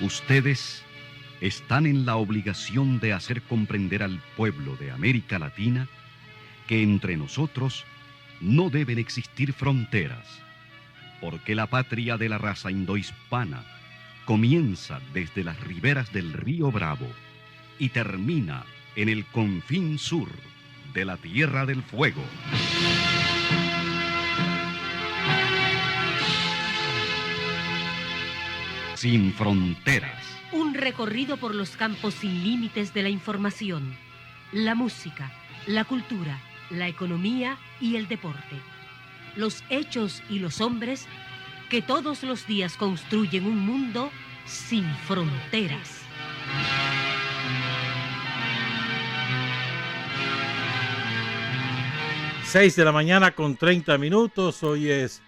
Ustedes están en la obligación de hacer comprender al pueblo de América Latina que entre nosotros no deben existir fronteras, porque la patria de la raza indohispana comienza desde las riberas del río Bravo y termina en el confín sur de la Tierra del Fuego. Sin fronteras. Un recorrido por los campos sin límites de la información, la música, la cultura, la economía y el deporte. Los hechos y los hombres que todos los días construyen un mundo sin fronteras. Seis de la mañana con 30 minutos. Hoy es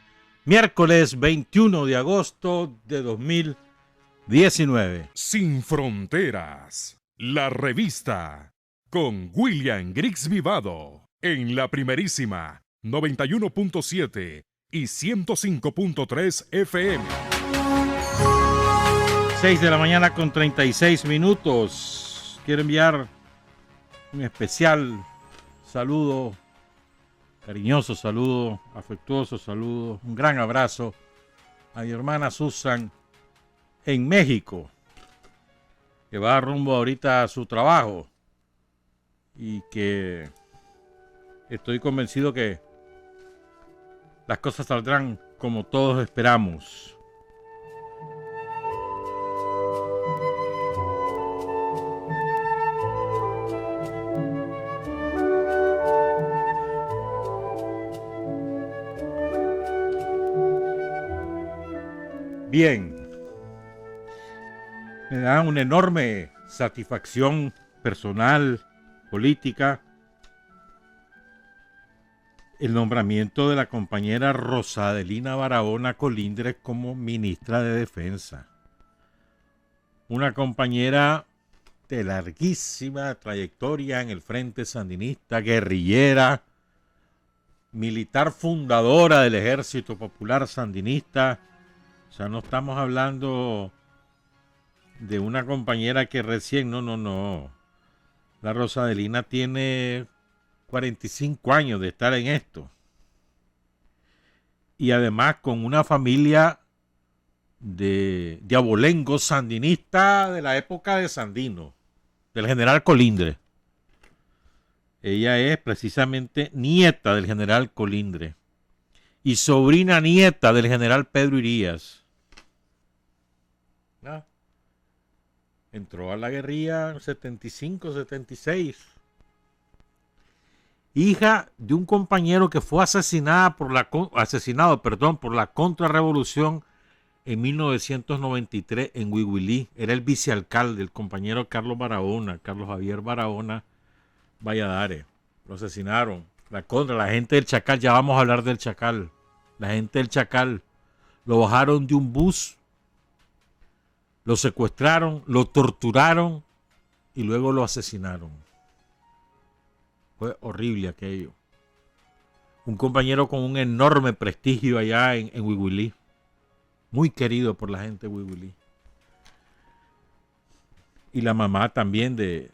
miércoles 21 de agosto de 2019. Sin Fronteras, la revista, con William Griggs Vivado, en la primerísima 91.7 y 105.3 FM. 6 de la mañana con 36 minutos. Quiero enviar un especial saludo, cariñoso saludo, afectuoso saludo, un gran abrazo a mi hermana Susan en México, que va rumbo ahorita a su trabajo y que estoy convencido que las cosas saldrán como todos esperamos. Bien, me da una enorme satisfacción personal, política, el nombramiento de la compañera Rosa Adelina Barahona Colindres como ministra de Defensa. Una compañera de larguísima trayectoria en el Frente Sandinista, guerrillera, militar fundadora del Ejército Popular Sandinista. O sea, no estamos hablando de una compañera que recién, no. La Rosa Adelina tiene 45 años de estar en esto. Y además con una familia de abolengo sandinista de la época de Sandino, del general Colindres. Ella es precisamente nieta del general Colindres y sobrina nieta del general Pedro Irías. ¿No? Entró a la guerrilla en 75, 76. Hija de un compañero que fue asesinado por la contrarrevolución en 1993 en Huihuilí. Era el vicealcalde, el compañero Carlos Javier Barahona Valladares. Lo asesinaron. La gente del Chacal, ya vamos a hablar del Chacal. La gente del Chacal lo bajaron de un bus, lo secuestraron, lo torturaron y luego lo asesinaron. Fue horrible aquello. Un compañero con un enorme prestigio allá en Huihuilí. Muy querido por la gente de Huihuilí. Y la mamá también de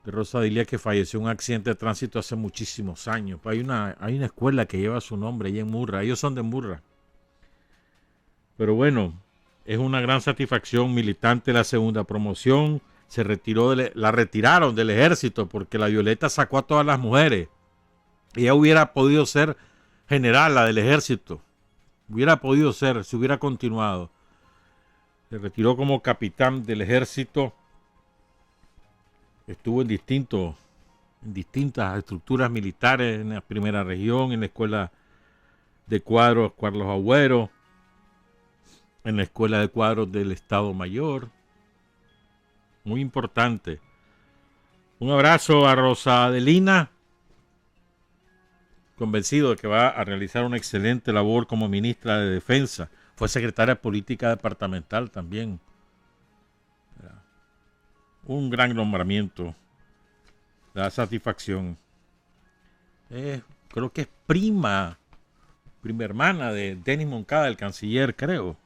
Rosa Adelina, que falleció en un accidente de tránsito hace muchísimos años. Hay una escuela que lleva su nombre allá en Murra. Ellos son de Murra. Pero bueno, es una gran satisfacción. Militante de la segunda promoción. La retiraron del ejército porque la Violeta sacó a todas las mujeres. Ella hubiera podido ser generala del ejército. Hubiera podido ser, si hubiera continuado. Se retiró como capitán del ejército. Estuvo en distintas estructuras militares, en la primera región, en la escuela de cuadros Carlos Agüero, en la escuela de cuadros del Estado Mayor. Muy importante. Un abrazo a Rosa Adelina, convencido de que va a realizar una excelente labor como ministra de Defensa. Fue secretaria de Política Departamental también. Un gran nombramiento. Da satisfacción. Creo que es prima hermana de Denis Moncada, el canciller, creo.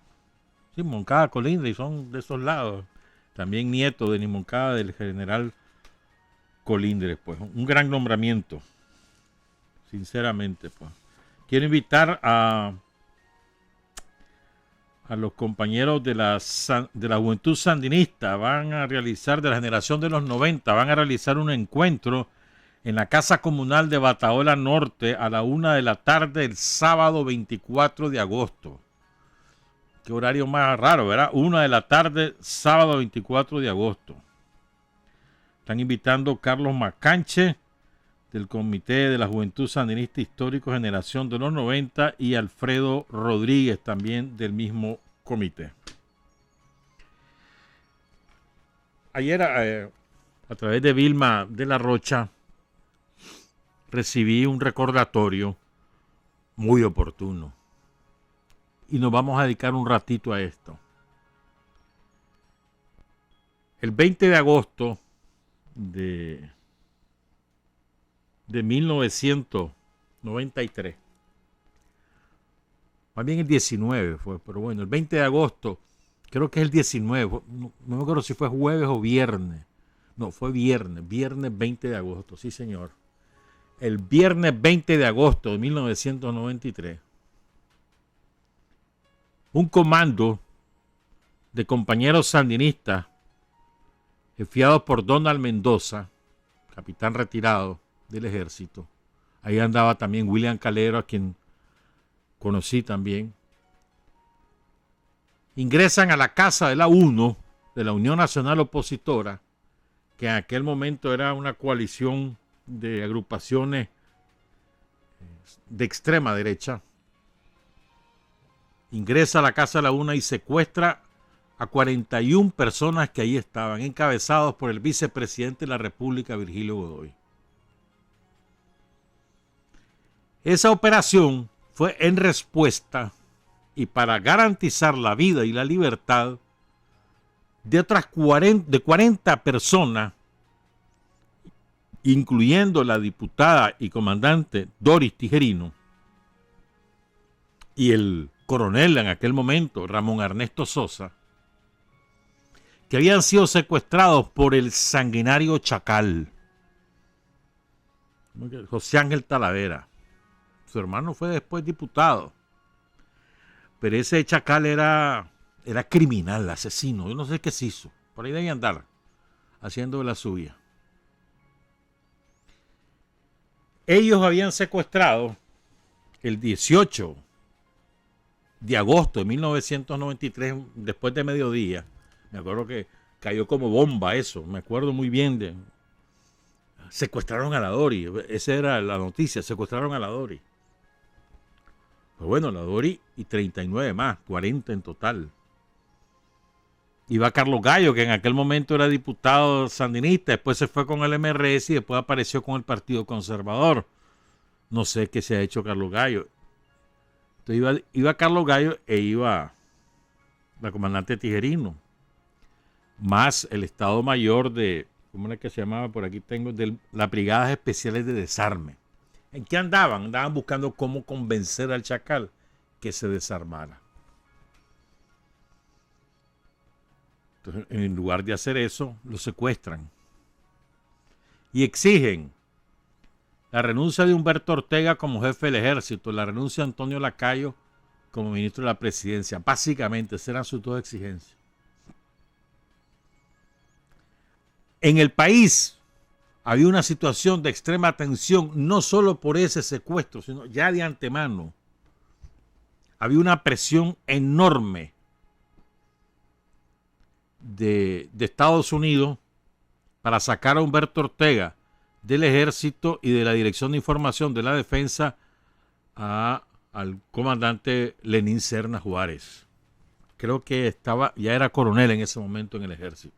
Sí, Moncada, Colindres, y son de esos lados. También nieto de Moncada, del general Colindres, pues. Un gran nombramiento, sinceramente, pues. Quiero invitar a los compañeros de la Juventud Sandinista. Van a realizar, de la generación de los 90, van a realizar un encuentro en la Casa Comunal de Bataola Norte a la 1 de la tarde el sábado 24 de agosto. Qué horario más raro, ¿verdad? 1 de la tarde, sábado 24 de agosto. Están invitando Carlos Macanche, del Comité de la Juventud Sandinista Histórico Generación de los 90, y Alfredo Rodríguez, también del mismo comité. Ayer, a través de Vilma de la Rocha, recibí un recordatorio muy oportuno. Y nos vamos a dedicar un ratito a esto. El 20 de agosto de 1993, más bien el 19 fue, pero bueno, el 20 de agosto, creo que es el 19, no me acuerdo si fue jueves o viernes. No, fue viernes 20 de agosto, sí señor. El viernes 20 de agosto de 1993, un comando de compañeros sandinistas, jefiados por Donald Mendoza, capitán retirado del ejército. Ahí andaba también William Calero, a quien conocí también. Ingresan a la casa de la UNO, de la Unión Nacional Opositora, que en aquel momento era una coalición de agrupaciones de extrema derecha. Ingresa a la casa de la UNA y secuestra a 41 personas que ahí estaban, encabezados por el vicepresidente de la República, Virgilio Godoy. Esa operación fue en respuesta y para garantizar la vida y la libertad de otras 40 personas, incluyendo la diputada y comandante Doris Tijerino y el coronel en aquel momento, Ramón Ernesto Sosa, que habían sido secuestrados por el sanguinario Chacal, José Ángel Talavera. Su hermano fue después diputado, pero ese Chacal era criminal, asesino. Yo no sé qué se hizo, por ahí debía andar haciendo la suya. Ellos habían secuestrado el 18 de agosto de 1993, después de mediodía. Me acuerdo que cayó como bomba eso, me acuerdo muy bien. Secuestraron a la Dori, esa era la noticia, secuestraron a la Dori. Pues bueno, la Dori y 39 más, 40 en total. Iba Carlos Gallo, que en aquel momento era diputado sandinista, después se fue con el MRS y después apareció con el Partido Conservador. No sé qué se ha hecho Carlos Gallo. Entonces iba Carlos Gallo e iba la comandante Tijerino, más el Estado Mayor de, ¿cómo era que se llamaba? Por aquí tengo, de las Brigadas Especiales de Desarme. ¿En qué andaban? Andaban buscando cómo convencer al Chacal que se desarmara. Entonces, en lugar de hacer eso, lo secuestran y exigen la renuncia de Humberto Ortega como jefe del ejército, la renuncia de Antonio Lacayo como ministro de la presidencia. Básicamente, esas eran sus dos exigencias. En el país había una situación de extrema tensión, no solo por ese secuestro, sino ya de antemano. Había una presión enorme de Estados Unidos para sacar a Humberto Ortega del ejército y de la Dirección de Información de la Defensa al comandante Lenín Serna Juárez. Creo que ya era coronel en ese momento en el ejército.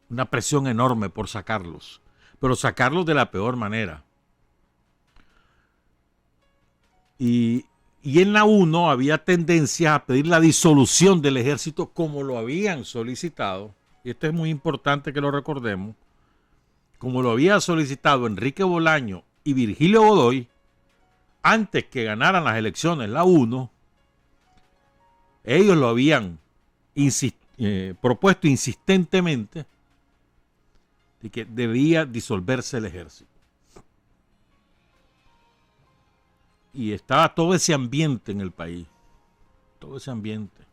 Una presión enorme por sacarlos, pero sacarlos de la peor manera. Y en la UNO había tendencia a pedir la disolución del ejército como lo habían solicitado, y esto es muy importante que lo recordemos, como lo había solicitado Enrique Bolaño y Virgilio Godoy, antes que ganaran las elecciones la UNO, Ellos lo habían propuesto insistentemente de que debía disolverse el ejército. Y estaba todo ese ambiente en el país. Todo ese ambiente.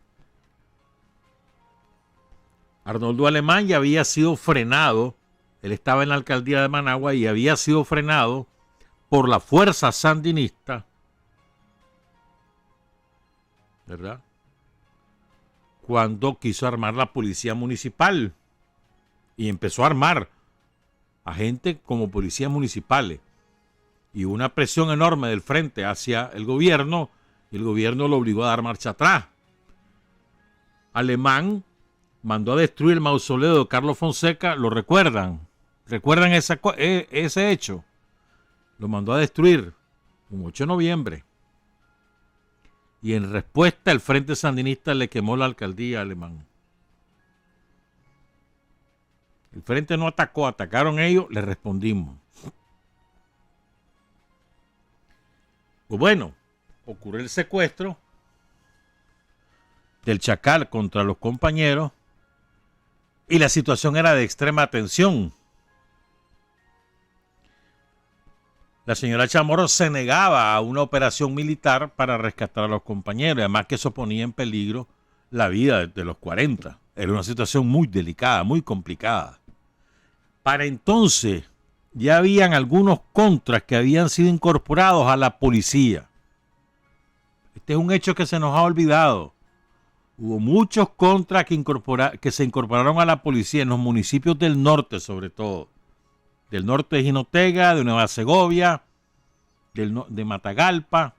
Arnoldo Alemán ya había sido frenado. Él estaba en la alcaldía de Managua y había sido frenado por la fuerza sandinista, ¿verdad? Cuando quiso armar la policía municipal. Y empezó a armar a gente como policías municipales. Y una presión enorme del frente hacia el gobierno, y el gobierno lo obligó a dar marcha atrás. Alemán mandó a destruir el mausoleo de Carlos Fonseca, ¿lo recuerdan? ¿Recuerdan ese hecho? Lo mandó a destruir un 8 de noviembre. Y en respuesta el Frente Sandinista le quemó la alcaldía a Alemán. El Frente no atacó, atacaron ellos, le respondimos. Pues bueno, ocurrió el secuestro del Chacal contra los compañeros y la situación era de extrema tensión. La señora Chamorro se negaba a una operación militar para rescatar a los compañeros, además que eso ponía en peligro la vida de los 40. Era una situación muy delicada, muy complicada. Para entonces ya habían algunos contras que habían sido incorporados a la policía. Este es un hecho que se nos ha olvidado. Hubo muchos contras que se incorporaron a la policía en los municipios del norte, sobre todo. Del norte de Jinotega, de Nueva Segovia, de Matagalpa.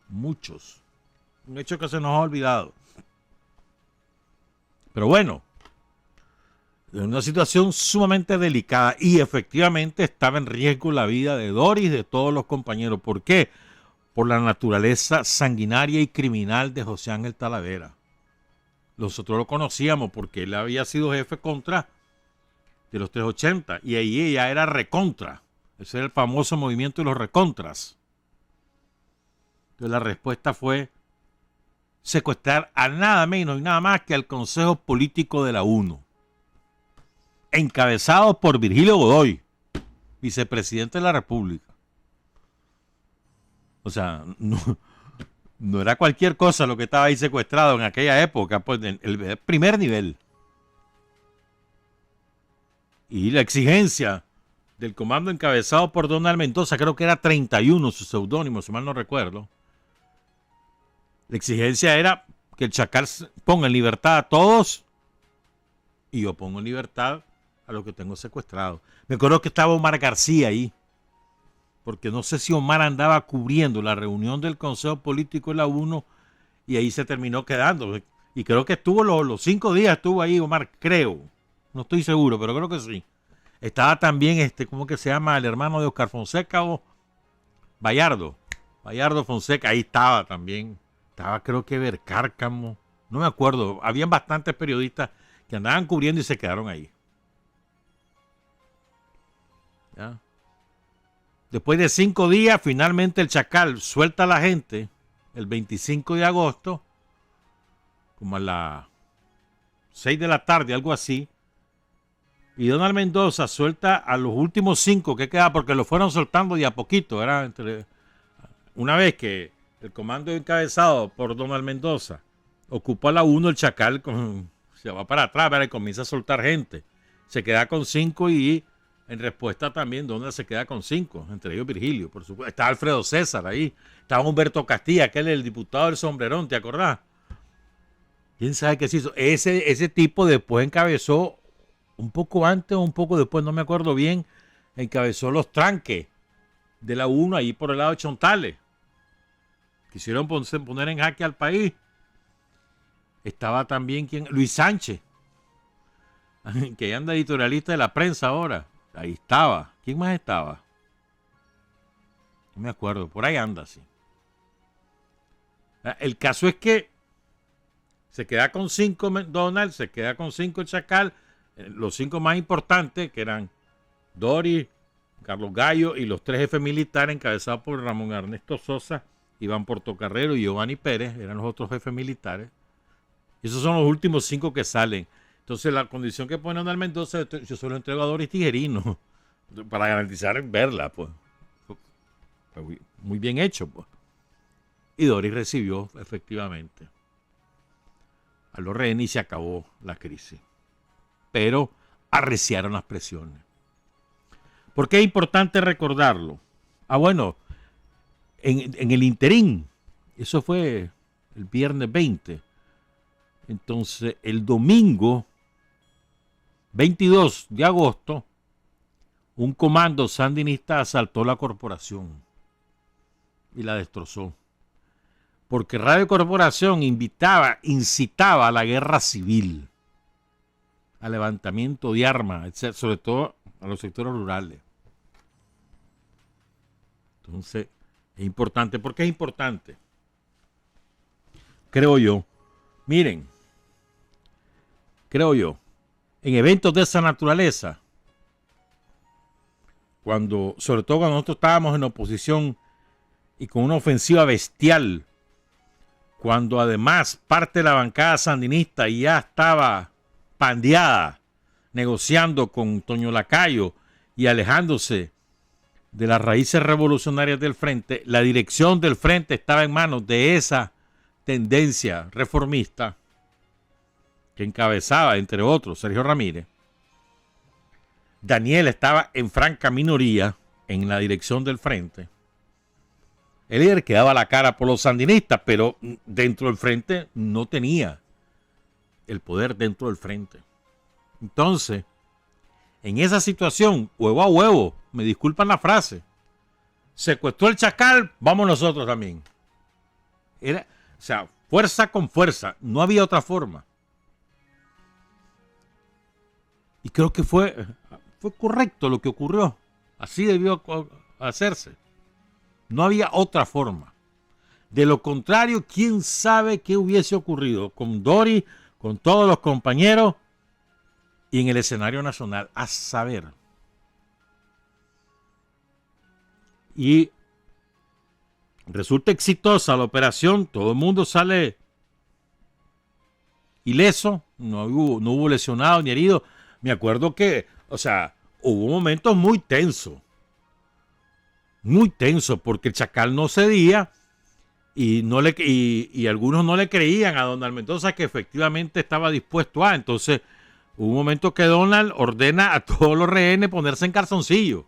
Muchos. Un hecho que se nos ha olvidado. Pero bueno, en una situación sumamente delicada y efectivamente estaba en riesgo la vida de Doris y de todos los compañeros. ¿Por qué? Por la naturaleza sanguinaria y criminal de José Ángel Talavera. Nosotros lo conocíamos porque él había sido jefe contra de los 380 y ahí ella era recontra. Ese era el famoso movimiento de los recontras. Entonces la respuesta fue secuestrar a nada menos y nada más que al Consejo Político de la UNO, encabezado por Virgilio Godoy, vicepresidente de la República. O sea, no era cualquier cosa lo que estaba ahí secuestrado en aquella época, pues el primer nivel. Y la exigencia del comando encabezado por Donald Mendoza, creo que era 31 su seudónimo, si mal no recuerdo. La exigencia era que el Chacal ponga en libertad a todos y yo pongo en libertad a los que tengo secuestrados. Me acuerdo que estaba Omar García ahí, porque no sé si Omar andaba cubriendo la reunión del Consejo Político de la UNO y ahí se terminó quedando. Y creo que estuvo los 5 días, estuvo ahí Omar, creo. No estoy seguro, pero creo que sí. Estaba también, ¿cómo que se llama? El hermano de Oscar Fonseca o Bayardo Fonseca, ahí estaba también. Estaba creo que Bercárcamo, no me acuerdo. Habían bastantes periodistas que andaban cubriendo y se quedaron ahí. ¿Ya? Después de 5 días, finalmente el Chacal suelta a la gente el 25 de agosto, como a las 6 de la tarde, algo así. Y Donald Mendoza suelta a los últimos 5 que quedaban, porque los fueron soltando de a poquito. Era una vez que el comando encabezado por Donald Mendoza ocupó a la 1, el Chacal se va para atrás, ¿verdad? Y comienza a soltar gente. Se queda con 5 y en respuesta también Donald se queda con 5, entre ellos Virgilio, por supuesto. Está Alfredo César ahí, estaba Humberto Castilla, aquel el diputado del sombrerón, ¿te acordás? ¿Quién sabe qué se hizo? Ese tipo después encabezó, un poco antes o un poco después, no me acuerdo bien, encabezó los tranques de la 1 ahí por el lado de Chontales. Quisieron poner en jaque al país. Estaba también Luis Sánchez, que anda editorialista de La Prensa ahora. Ahí estaba. ¿Quién más estaba? No me acuerdo. Por ahí anda, sí. El caso es que se queda con 5 Donald, se queda con 5 el Chacal. Los 5 más importantes, que eran Doris, Carlos Gallo y los 3 jefes militares encabezados por Ramón Ernesto Sosa, Iván Portocarrero y Giovanni Pérez, eran los otros jefes militares, Esos son los últimos 5 que salen. Entonces la condición que pone Donald Mendoza, yo se lo entrego a Doris Tijerino para garantizar verla, pues. Fue muy bien hecho, pues. Y Doris recibió efectivamente a los rehenes y se acabó la crisis. Pero arreciaron las presiones. ¿Por qué es importante recordarlo? Bueno, en el interín, eso fue el viernes 20. Entonces, el domingo 22 de agosto, un comando sandinista asaltó la corporación y la destrozó. Porque Radio Corporación incitaba a la guerra civil, al levantamiento de armas, etc., sobre todo a los sectores rurales. Entonces, es importante. ¿Por qué es importante? Creo yo. Miren, en eventos de esa naturaleza, sobre todo cuando nosotros estábamos en oposición y con una ofensiva bestial, cuando además parte de la bancada sandinista ya estaba pandeada, negociando con Toño Lacayo y alejándose de las raíces revolucionarias del Frente, la dirección del Frente estaba en manos de esa tendencia reformista que encabezaba, entre otros, Sergio Ramírez. Daniel estaba en franca minoría en la dirección del Frente. El líder que daba la cara por los sandinistas, pero dentro del Frente no tenía el poder dentro del Frente. Entonces, en esa situación, huevo a huevo, me disculpan la frase, secuestró el Chacal, vamos nosotros también. Era, o sea, fuerza con fuerza, no había otra forma. Y creo que fue correcto lo que ocurrió. Así debió hacerse. No había otra forma. De lo contrario, quién sabe qué hubiese ocurrido con Doris, con todos los compañeros y en el escenario nacional. A saber. Y resulta exitosa la operación. Todo el mundo sale ileso. No hubo lesionados ni heridos. Me acuerdo que, hubo momentos muy tensos. Muy tenso, porque el Chacal no cedía y algunos no le creían a Donald Mendoza que efectivamente estaba dispuesto a. Entonces, hubo un momento que Donald ordena a todos los rehenes ponerse en calzoncillo.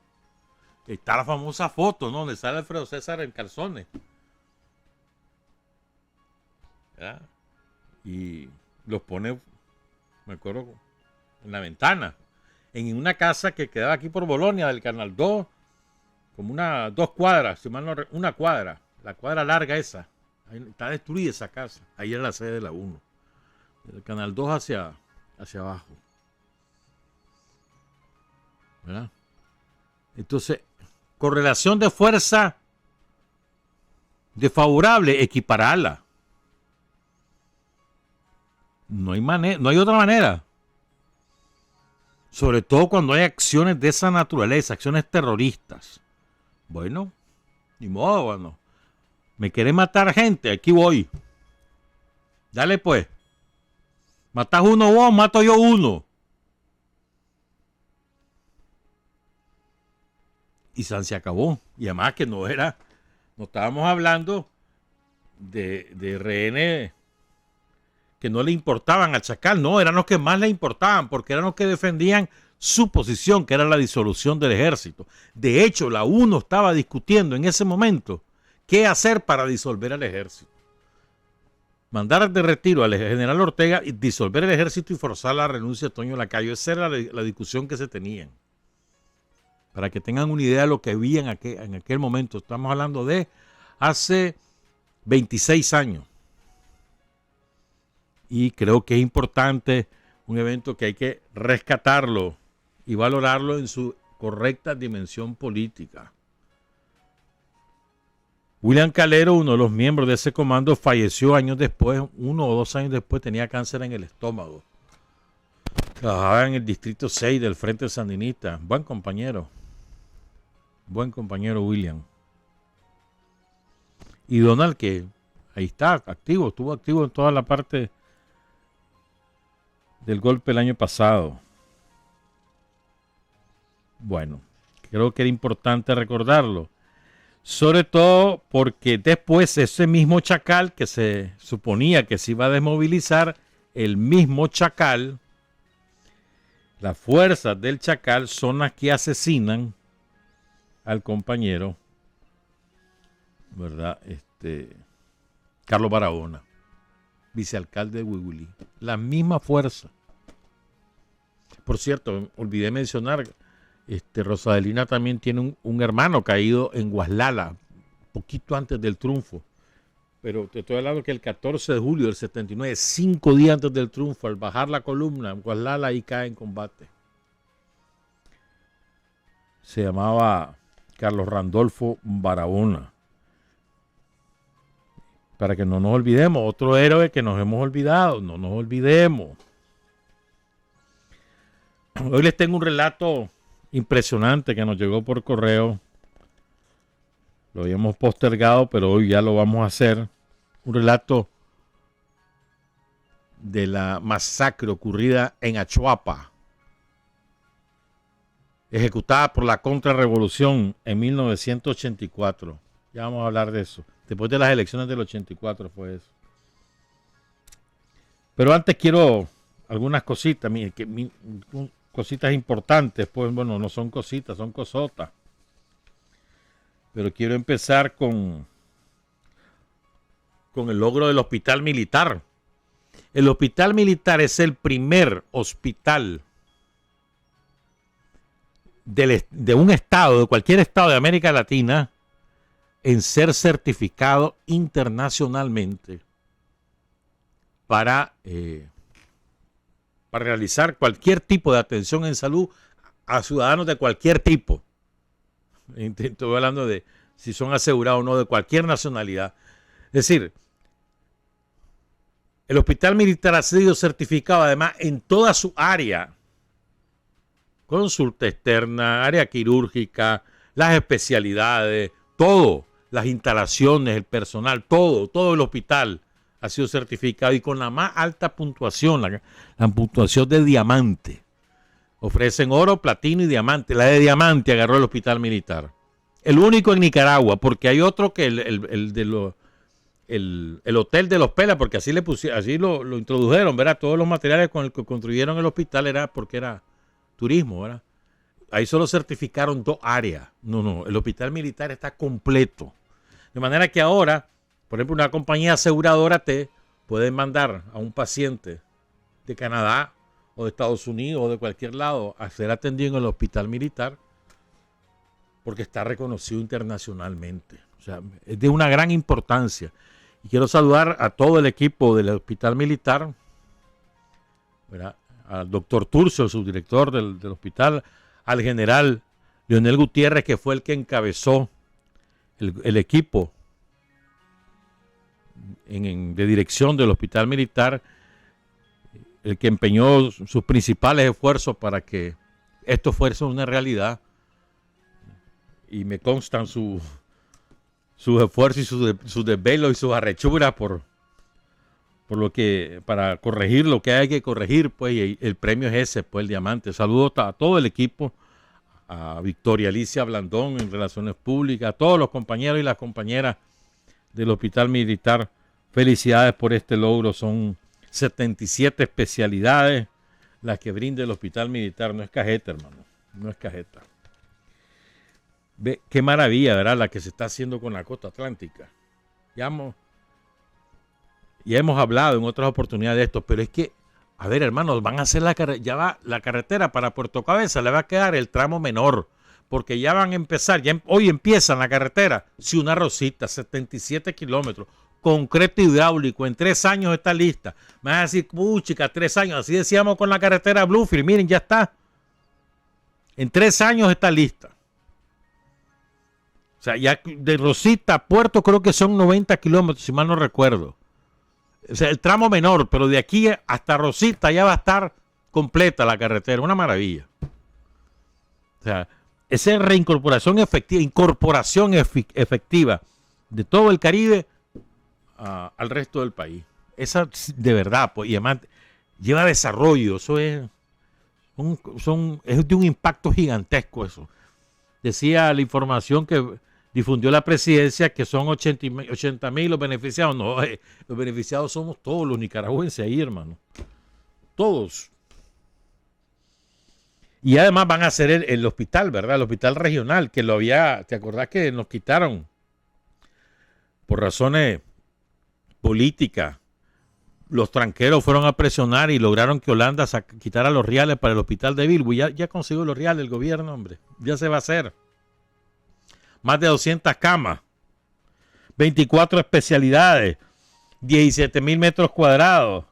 Está la famosa foto, ¿no? Donde sale Alfredo César en calzones. ¿Ya? Y los pone, me acuerdo, en la ventana, en una casa que quedaba aquí por Bolonia, del Canal 2, como 2 cuadras, si mal no, una cuadra, la cuadra larga esa, ahí está destruida esa casa, ahí es la sede de la 1, del Canal 2 hacia abajo, ¿verdad? Entonces, correlación de fuerza desfavorable, equipararla. No hay otra manera. Sobre todo cuando hay acciones de esa naturaleza, acciones terroristas. Bueno, ni modo, bueno. ¿Me quiere matar gente? Aquí voy. Dale pues. Matas uno vos, mato yo uno. Y se acabó. Y además que no estábamos hablando de rehenes que no le importaban al Chacal, no, eran los que más le importaban, porque eran los que defendían su posición, que era la disolución del ejército. De hecho, la UNO estaba discutiendo en ese momento qué hacer para disolver al ejército. Mandar de retiro al general Ortega y disolver el ejército y forzar la renuncia de Toño Lacayo. Esa era la discusión que se tenían. Para que tengan una idea de lo que había en aquel momento. Estamos hablando de hace 26 años. Y creo que es importante, un evento que hay que rescatarlo y valorarlo en su correcta dimensión política. William Calero, uno de los miembros de ese comando, falleció años después, 1 o 2 años después, tenía cáncer en el estómago. Trabajaba en el distrito 6 del Frente Sandinista. Buen compañero William. Y Donald, que ahí está, activo, estuvo activo en toda la parte del golpe el año pasado. Bueno, creo que era importante recordarlo. Sobre todo porque después ese mismo Chacal que se suponía que se iba a desmovilizar, el mismo Chacal, las fuerzas del Chacal son las que asesinan al compañero, ¿verdad? Carlos Barahona, vicealcalde de Huigulí. La misma fuerza. Por cierto, olvidé mencionar, Rosadelina también tiene un hermano caído en Guaslala, poquito antes del triunfo. Pero te estoy hablando que el 14 de julio del 79, 5 días antes del triunfo, al bajar la columna, en Guaslala ahí cae en combate. Se llamaba Carlos Randolfo Barahona. Para que no nos olvidemos, otro héroe que nos hemos olvidado, no nos olvidemos. Hoy les tengo un relato impresionante que nos llegó por correo. Lo habíamos postergado, pero hoy ya lo vamos a hacer. Un relato de la masacre ocurrida en Achuapa, ejecutada por la contrarrevolución en 1984. Ya vamos a hablar de eso. Después de las elecciones del 84 fue eso. Pero antes quiero algunas cositas, cositas importantes, pues bueno, no son cositas, son cosotas. Pero quiero empezar con el logro del hospital militar. El hospital militar es el primer hospital de un estado, de cualquier estado de América Latina, en ser certificado internacionalmente para realizar cualquier tipo de atención en salud a ciudadanos de cualquier tipo. Estoy hablando de si son asegurados o no, de cualquier nacionalidad. Es decir, el hospital militar ha sido certificado además en toda su área. Consulta externa, área quirúrgica, las especialidades, todo, las instalaciones, el personal, todo el hospital ha sido certificado y con la más alta puntuación, la puntuación de diamante. Ofrecen oro, platino y diamante. La de diamante agarró el hospital militar. El único en Nicaragua, porque hay otro que el hotel de los Pelas, porque así lo introdujeron, ¿verdad? Todos los materiales con los que construyeron el hospital era porque era turismo, ¿verdad? Ahí solo certificaron 2 áreas. No, el hospital militar está completo. De manera que ahora, por ejemplo, una compañía aseguradora te puede mandar a un paciente de Canadá o de Estados Unidos o de cualquier lado a ser atendido en el hospital militar porque está reconocido internacionalmente. O sea, es de una gran importancia. Y quiero saludar a todo el equipo del hospital militar, ¿verdad? Al doctor Turcio, el subdirector del hospital, al general Leonel Gutiérrez, que fue el que encabezó el equipo de dirección del hospital militar, el que empeñó sus principales esfuerzos para que esto fuese una realidad. Y me constan sus esfuerzos y sus desvelos y sus arrechuras para corregir lo que hay que corregir, pues, y el premio es ese, pues, el diamante. Saludos a todo el equipo, a Victoria Alicia Blandón en Relaciones Públicas, a todos los compañeros y las compañeras del hospital militar. Felicidades por este logro. Son 77 especialidades las que brinda el hospital militar. No es cajeta, hermano, no es cajeta. Ve qué maravilla, ¿verdad? La que se está haciendo con la costa atlántica. Ya hemos hablado en otras oportunidades de esto, pero es que, a ver, hermanos, van a hacer la carretera para Puerto Cabeza, le va a quedar el tramo menor, porque ya van a empezar, hoy empiezan la carretera, Ciudad Rosita, 77 kilómetros, concreto hidráulico, en 3 años está lista. Me van a decir, chica, 3 años, así decíamos con la carretera Bluefield, miren, ya está. En 3 años está lista. O sea, ya de Rosita a Puerto creo que son 90 kilómetros, si mal no recuerdo. O sea, el tramo menor, pero de aquí hasta Rosita ya va a estar completa la carretera. Una maravilla. O sea, esa reincorporación efectiva de todo el Caribe al resto del país. Esa, de verdad, pues, y además lleva desarrollo, eso es de un impacto gigantesco eso. Decía la información que difundió la presidencia que son 80,000 los beneficiados. No, los beneficiados somos todos los nicaragüenses ahí, hermano. Todos. Y además van a hacer el hospital, ¿verdad? El hospital regional, que lo había, ¿te acordás que nos quitaron por razones políticas? Los tranqueros fueron a presionar y lograron que Holanda quitara los reales para el hospital de Bilbo. Ya consiguió los reales el gobierno, hombre. Ya se va a hacer. Más de 200 camas, 24 especialidades, 17,000 metros cuadrados,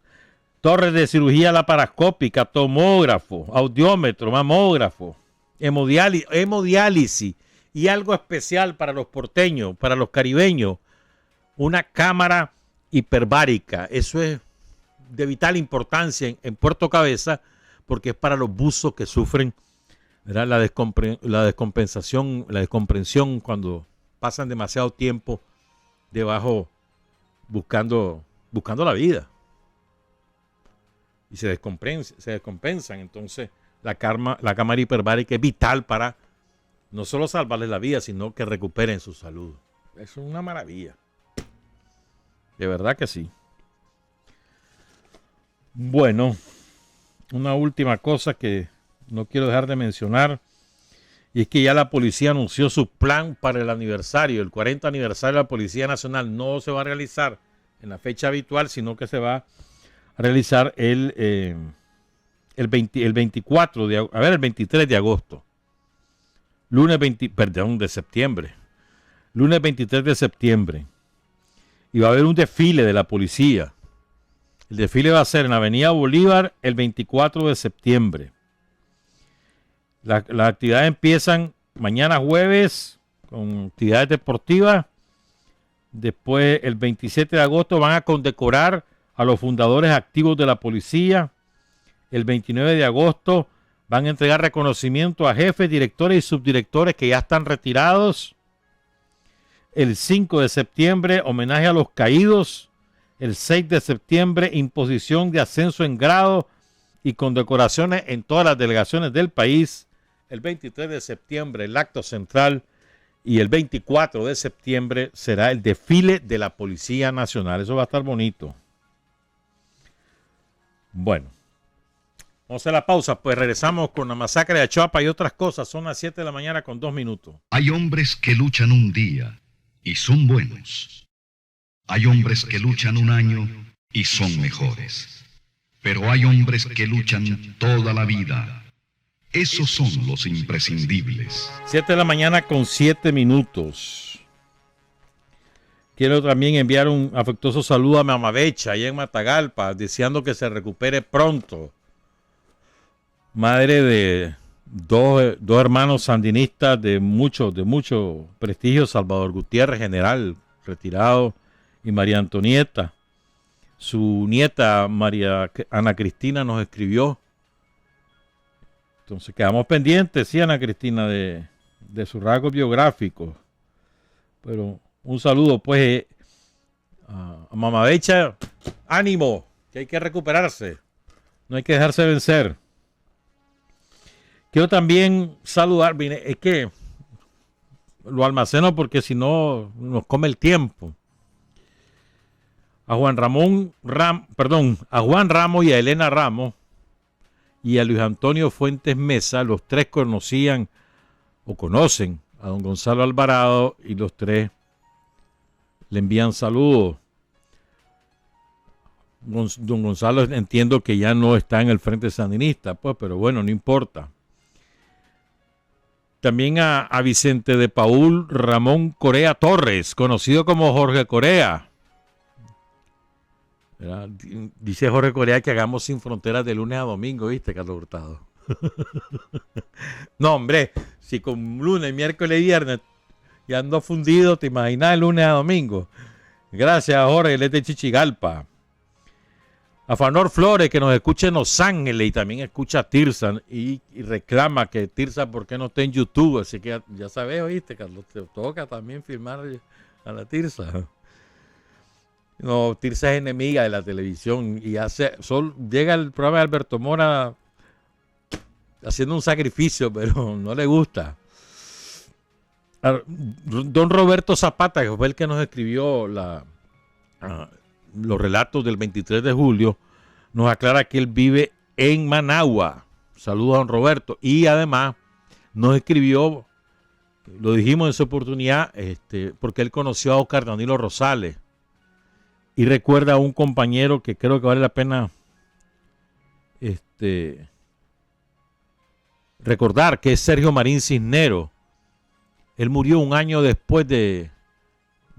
torres de cirugía laparoscópica, tomógrafo, audiómetro, mamógrafo, hemodiálisis y algo especial para los porteños, para los caribeños, una cámara hiperbárica. Eso es de vital importancia en Puerto Cabeza porque es para los buzos que sufren, ¿verdad? La descomprensión cuando pasan demasiado tiempo debajo buscando la vida y se descompensan. Entonces la cámara hiperbárica es vital para no solo salvarles la vida, sino que recuperen su salud. Es una maravilla. De verdad que sí. Bueno, una última cosa que no quiero dejar de mencionar, y es que ya la policía anunció su plan para el aniversario, el 40 aniversario de la Policía Nacional. No se va a realizar en la fecha habitual, sino que se va a realizar el 23 de agosto. Lunes 23 de septiembre. Y va a haber un desfile de la policía. El desfile va a ser en la Avenida Bolívar el 24 de septiembre. Las actividades empiezan mañana jueves con actividades deportivas. Después, el 27 de agosto, van a condecorar a los fundadores activos de la policía. El 29 de agosto van a entregar reconocimiento a jefes, directores y subdirectores que ya están retirados. El 5 de septiembre, homenaje a los caídos. El 6 de septiembre, imposición de ascenso en grado y condecoraciones en todas las delegaciones del país. El 23 de septiembre, el acto central. Y el 24 de septiembre será el desfile de la Policía Nacional. Eso va a estar bonito. Bueno, vamos a hacer la pausa, pues regresamos con la masacre de Achuapa y otras cosas. Son las 7 de la mañana con 2 minutos. Hay hombres que luchan un día y son buenos. Hay hombres que luchan un año y son mejores. Pero hay hombres que luchan toda la vida. Esos son los imprescindibles. 7 de la mañana con 7 minutos. Quiero también enviar un afectuoso saludo a Mama Becha, allá en Matagalpa, deseando que se recupere pronto. Madre de dos hermanos sandinistas de mucho prestigio, Salvador Gutiérrez, general retirado, y María Antonieta. Su nieta, María Ana Cristina, nos escribió. Entonces quedamos pendientes, sí, Ana Cristina, de sus rasgos biográficos. Pero un saludo, pues, a Mama Becha. ¡Ánimo! Que hay que recuperarse. No hay que dejarse vencer. Quiero también saludar, es que lo almaceno porque si no nos come el tiempo. A Juan Ramos y a Elena Ramos y a Luis Antonio Fuentes Mesa, los tres conocen a don Gonzalo Alvarado y los tres le envían saludos. Don Gonzalo entiendo que ya no está en el Frente Sandinista, pues, pero bueno, no importa. También a Vicente de Paul Ramón Corea Torres, conocido como Jorge Corea. ¿Verdad? Dice Jorge Corea que hagamos Sin Fronteras de lunes a domingo, ¿viste, Carlos Hurtado? No, hombre, si con lunes, miércoles y viernes ya ando fundido, ¿te imaginas el lunes a domingo? Gracias, Jorge, él es de Chichigalpa. A Fanor Flores, que nos escucha en Los Ángeles y también escucha a Tirsa y reclama que Tirsa, ¿por qué no está en YouTube? Así que ya sabes, oíste, Carlos, te toca también filmar a la Tirsa. No, Tirsa es enemiga de la televisión y llega el programa de Alberto Mora haciendo un sacrificio, pero no le gusta. Don Roberto Zapata, que fue el que nos escribió los relatos del 23 de julio, nos aclara que él vive en Managua. Saludos a don Roberto. Y además nos escribió, lo dijimos en su oportunidad, porque él conoció a Oscar Danilo Rosales. Y recuerda a un compañero que creo que vale la pena recordar, que es Sergio Marín Cisneros. Él murió un año después en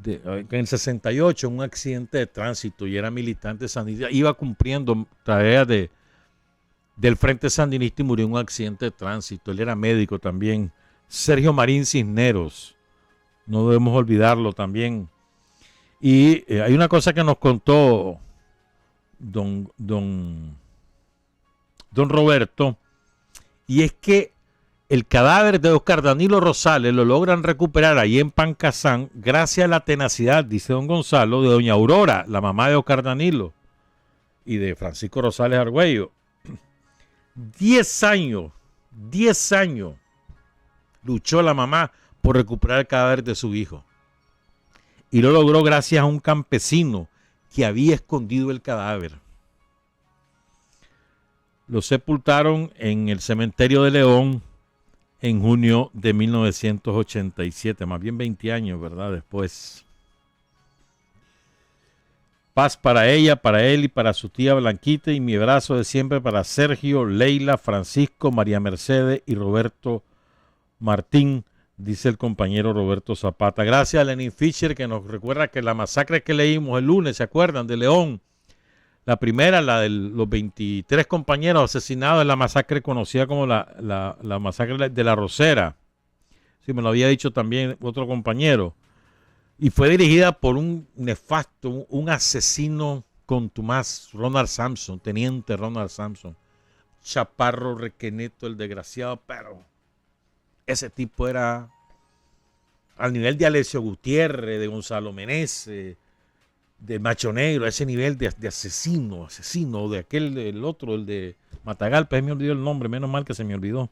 el 68, en un accidente de tránsito, y era militante sandinista. Iba cumpliendo tareas del Frente Sandinista y murió en un accidente de tránsito. Él era médico también. Sergio Marín Cisneros, no debemos olvidarlo también. Y hay una cosa que nos contó don Roberto, y es que el cadáver de Oscar Danilo Rosales lo logran recuperar ahí en Pancasán gracias a la tenacidad, dice don Gonzalo, de doña Aurora, la mamá de Oscar Danilo, y de Francisco Rosales Argüello. 10 años luchó la mamá por recuperar el cadáver de su hijo. Y lo logró gracias a un campesino que había escondido el cadáver. Lo sepultaron en el cementerio de León en junio de 1987, más bien 20 años, ¿verdad? Después. Paz para ella, para él y para su tía Blanquita, y mi abrazo de siempre para Sergio, Leila, Francisco, María Mercedes y Roberto Martín, dice el compañero Roberto Zapata. Gracias a Lenin Fischer, que nos recuerda que la masacre que leímos el lunes, ¿se acuerdan? De León. La primera, la de los 23 compañeros asesinados, es la masacre conocida como la masacre de la Rosera. Sí, me lo había dicho también otro compañero. Y fue dirigida por un nefasto, un asesino contumaz, Ronald Sampson, teniente Ronald Sampson. Chaparro, requeneto, el desgraciado, pero ese tipo era al nivel de Alessio Gutiérrez, de Gonzalo Meneses, de Macho Negro, a ese nivel de asesino, de aquel, el otro, el de Matagalpa, me olvidó el nombre, menos mal que se me olvidó.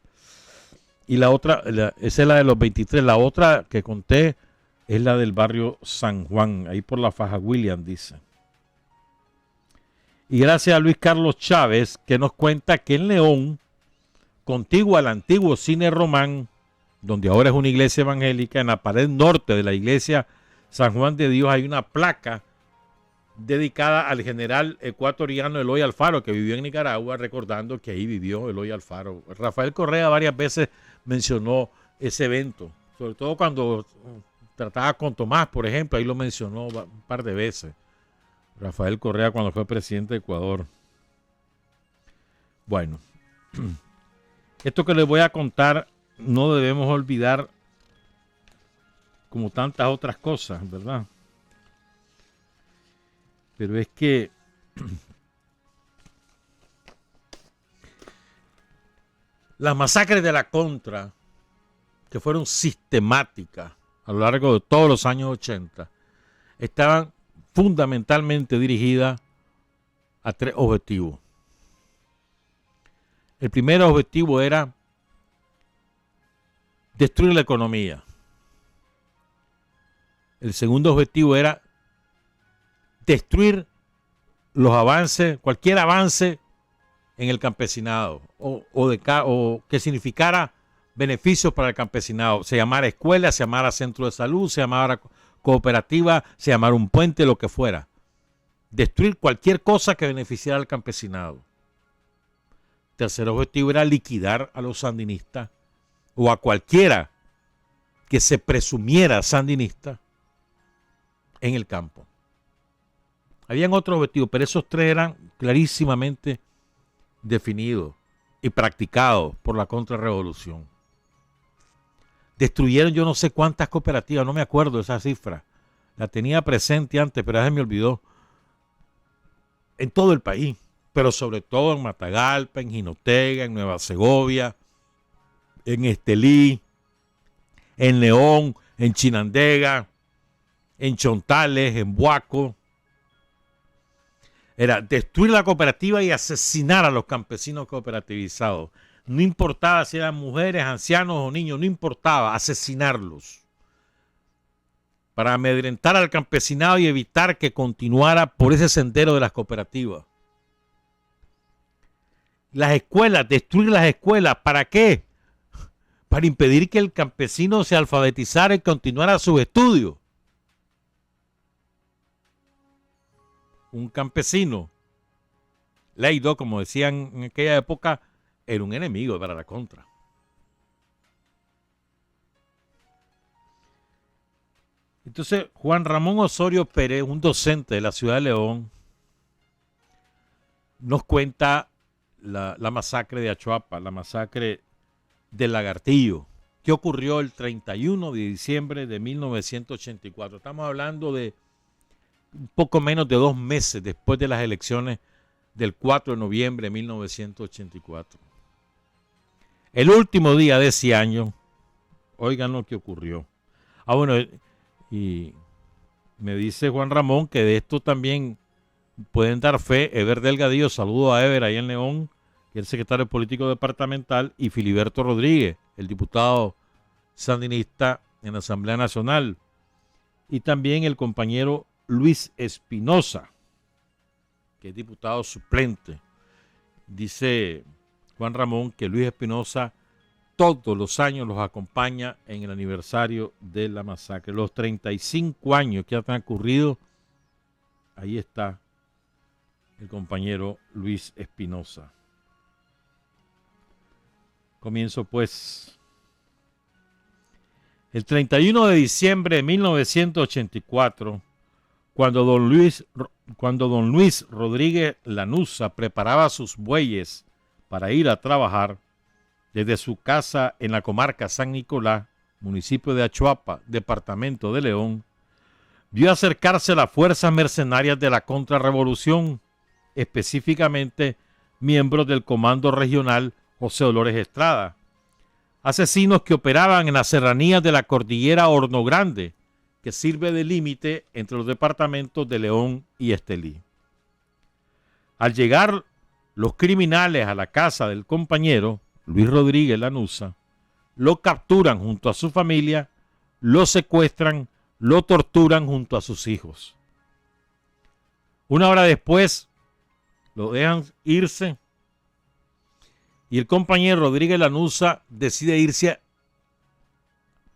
Y la otra, esa es la de los 23, la otra que conté es la del barrio San Juan, ahí por la Faja William, dice. Y gracias a Luis Carlos Chávez, que nos cuenta que en León, contiguo al antiguo Cine Román, donde ahora es una iglesia evangélica, en la pared norte de la iglesia San Juan de Dios hay una placa dedicada al general ecuatoriano Eloy Alfaro, que vivió en Nicaragua, recordando que ahí vivió Eloy Alfaro. Rafael Correa varias veces mencionó ese evento, sobre todo cuando trataba con Tomás, por ejemplo, ahí lo mencionó un par de veces. Rafael Correa cuando fue presidente de Ecuador. Bueno, esto que les voy a contar no debemos olvidar, como tantas otras cosas, ¿verdad? Pero es que las masacres de la Contra, que fueron sistemáticas a lo largo de todos los años 80, estaban fundamentalmente dirigidas a 3 objetivos. El primer objetivo era destruir la economía. El segundo objetivo era destruir los avances, cualquier avance en el campesinado o que significara beneficios para el campesinado. Se llamara escuela, se llamara centro de salud, se llamara cooperativa, se llamara un puente, lo que fuera. Destruir cualquier cosa que beneficiara al campesinado. Tercer objetivo era liquidar a los sandinistas o a cualquiera que se presumiera sandinista en el campo. Habían otros objetivos, pero esos 3 eran clarísimamente definidos y practicados por la contrarrevolución. Destruyeron yo no sé cuántas cooperativas, no me acuerdo esa cifra. La tenía presente antes, pero ya se me olvidó. En todo el país, pero sobre todo en Matagalpa, en Jinotega, en Nueva Segovia, en Estelí, en León, en Chinandega, en Chontales, en Buaco. era destruir la cooperativa y asesinar a los campesinos cooperativizados. No importaba si eran mujeres, ancianos o niños, no importaba, asesinarlos. Para amedrentar al campesinado y evitar que continuara por ese sendero de las cooperativas. Las escuelas, destruir las escuelas, ¿para qué? Para impedir que el campesino se alfabetizara y continuara sus estudios. Un campesino, leido, como decían en aquella época, era un enemigo para la contra. Entonces, Juan Ramón Osorio Pérez, un docente de la ciudad de León, nos cuenta la masacre de Achuapa, la masacre del Lagartillo, que ocurrió el 31 de diciembre de 1984. Estamos hablando de un poco menos de 2 meses después de las elecciones del 4 de noviembre de 1984. El último día de ese año, oigan lo que ocurrió. Bueno, y me dice Juan Ramón que de esto también pueden dar fe Eber Delgadillo, saludo a Eber ahí en León, que es el secretario político departamental, y Filiberto Rodríguez, el diputado sandinista en la Asamblea Nacional, y también el compañero Luis Espinosa, que es diputado suplente. Dice Juan Ramón que Luis Espinosa todos los años los acompaña en el aniversario de la masacre. Los 35 años que han transcurrido, ahí está el compañero Luis Espinosa. Comienzo pues. El 31 de diciembre de 1984, cuando don Luis Rodríguez Lanuza preparaba sus bueyes para ir a trabajar, desde su casa en la comarca San Nicolás, municipio de Achuapa, departamento de León, vio acercarse las fuerzas mercenarias de la contrarrevolución, específicamente miembros del Comando Regional José Dolores Estrada, asesinos que operaban en las serranías de la cordillera Horno Grande, que sirve de límite entre los departamentos de León y Estelí. Al llegar los criminales a la casa del compañero, Luis Rodríguez Lanuza, lo capturan junto a su familia, lo secuestran, lo torturan junto a sus hijos. Una hora después, lo dejan irse y el compañero Rodríguez Lanuza decide irse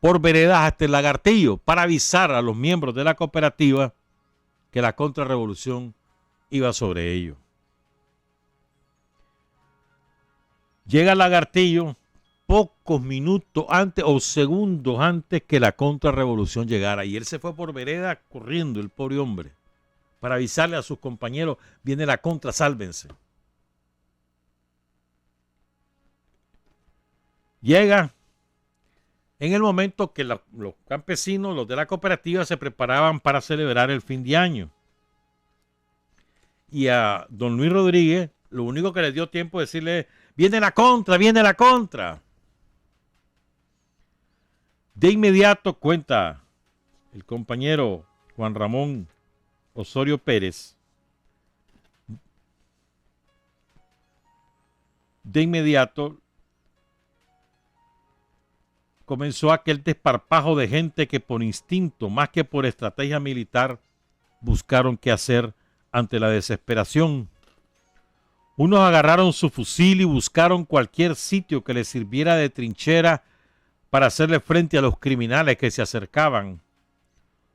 por veredas hasta el Lagartillo para avisar a los miembros de la cooperativa que la contrarrevolución iba sobre ellos. Llega el Lagartillo pocos minutos antes o segundos antes que la contrarrevolución llegara. Y él se fue por vereda corriendo, el pobre hombre, para avisarle a sus compañeros, viene la contra, sálvense. Llega en el momento que los campesinos, los de la cooperativa, se preparaban para celebrar el fin de año. Y a don Luis Rodríguez, lo único que le dio tiempo es decirle, viene la contra, viene la contra. De inmediato, cuenta el compañero Juan Ramón Osorio Pérez, de inmediato comenzó aquel desparpajo de gente que por instinto, más que por estrategia militar, buscaron qué hacer ante la desesperación. Unos agarraron su fusil y buscaron cualquier sitio que les sirviera de trinchera para hacerle frente a los criminales que se acercaban.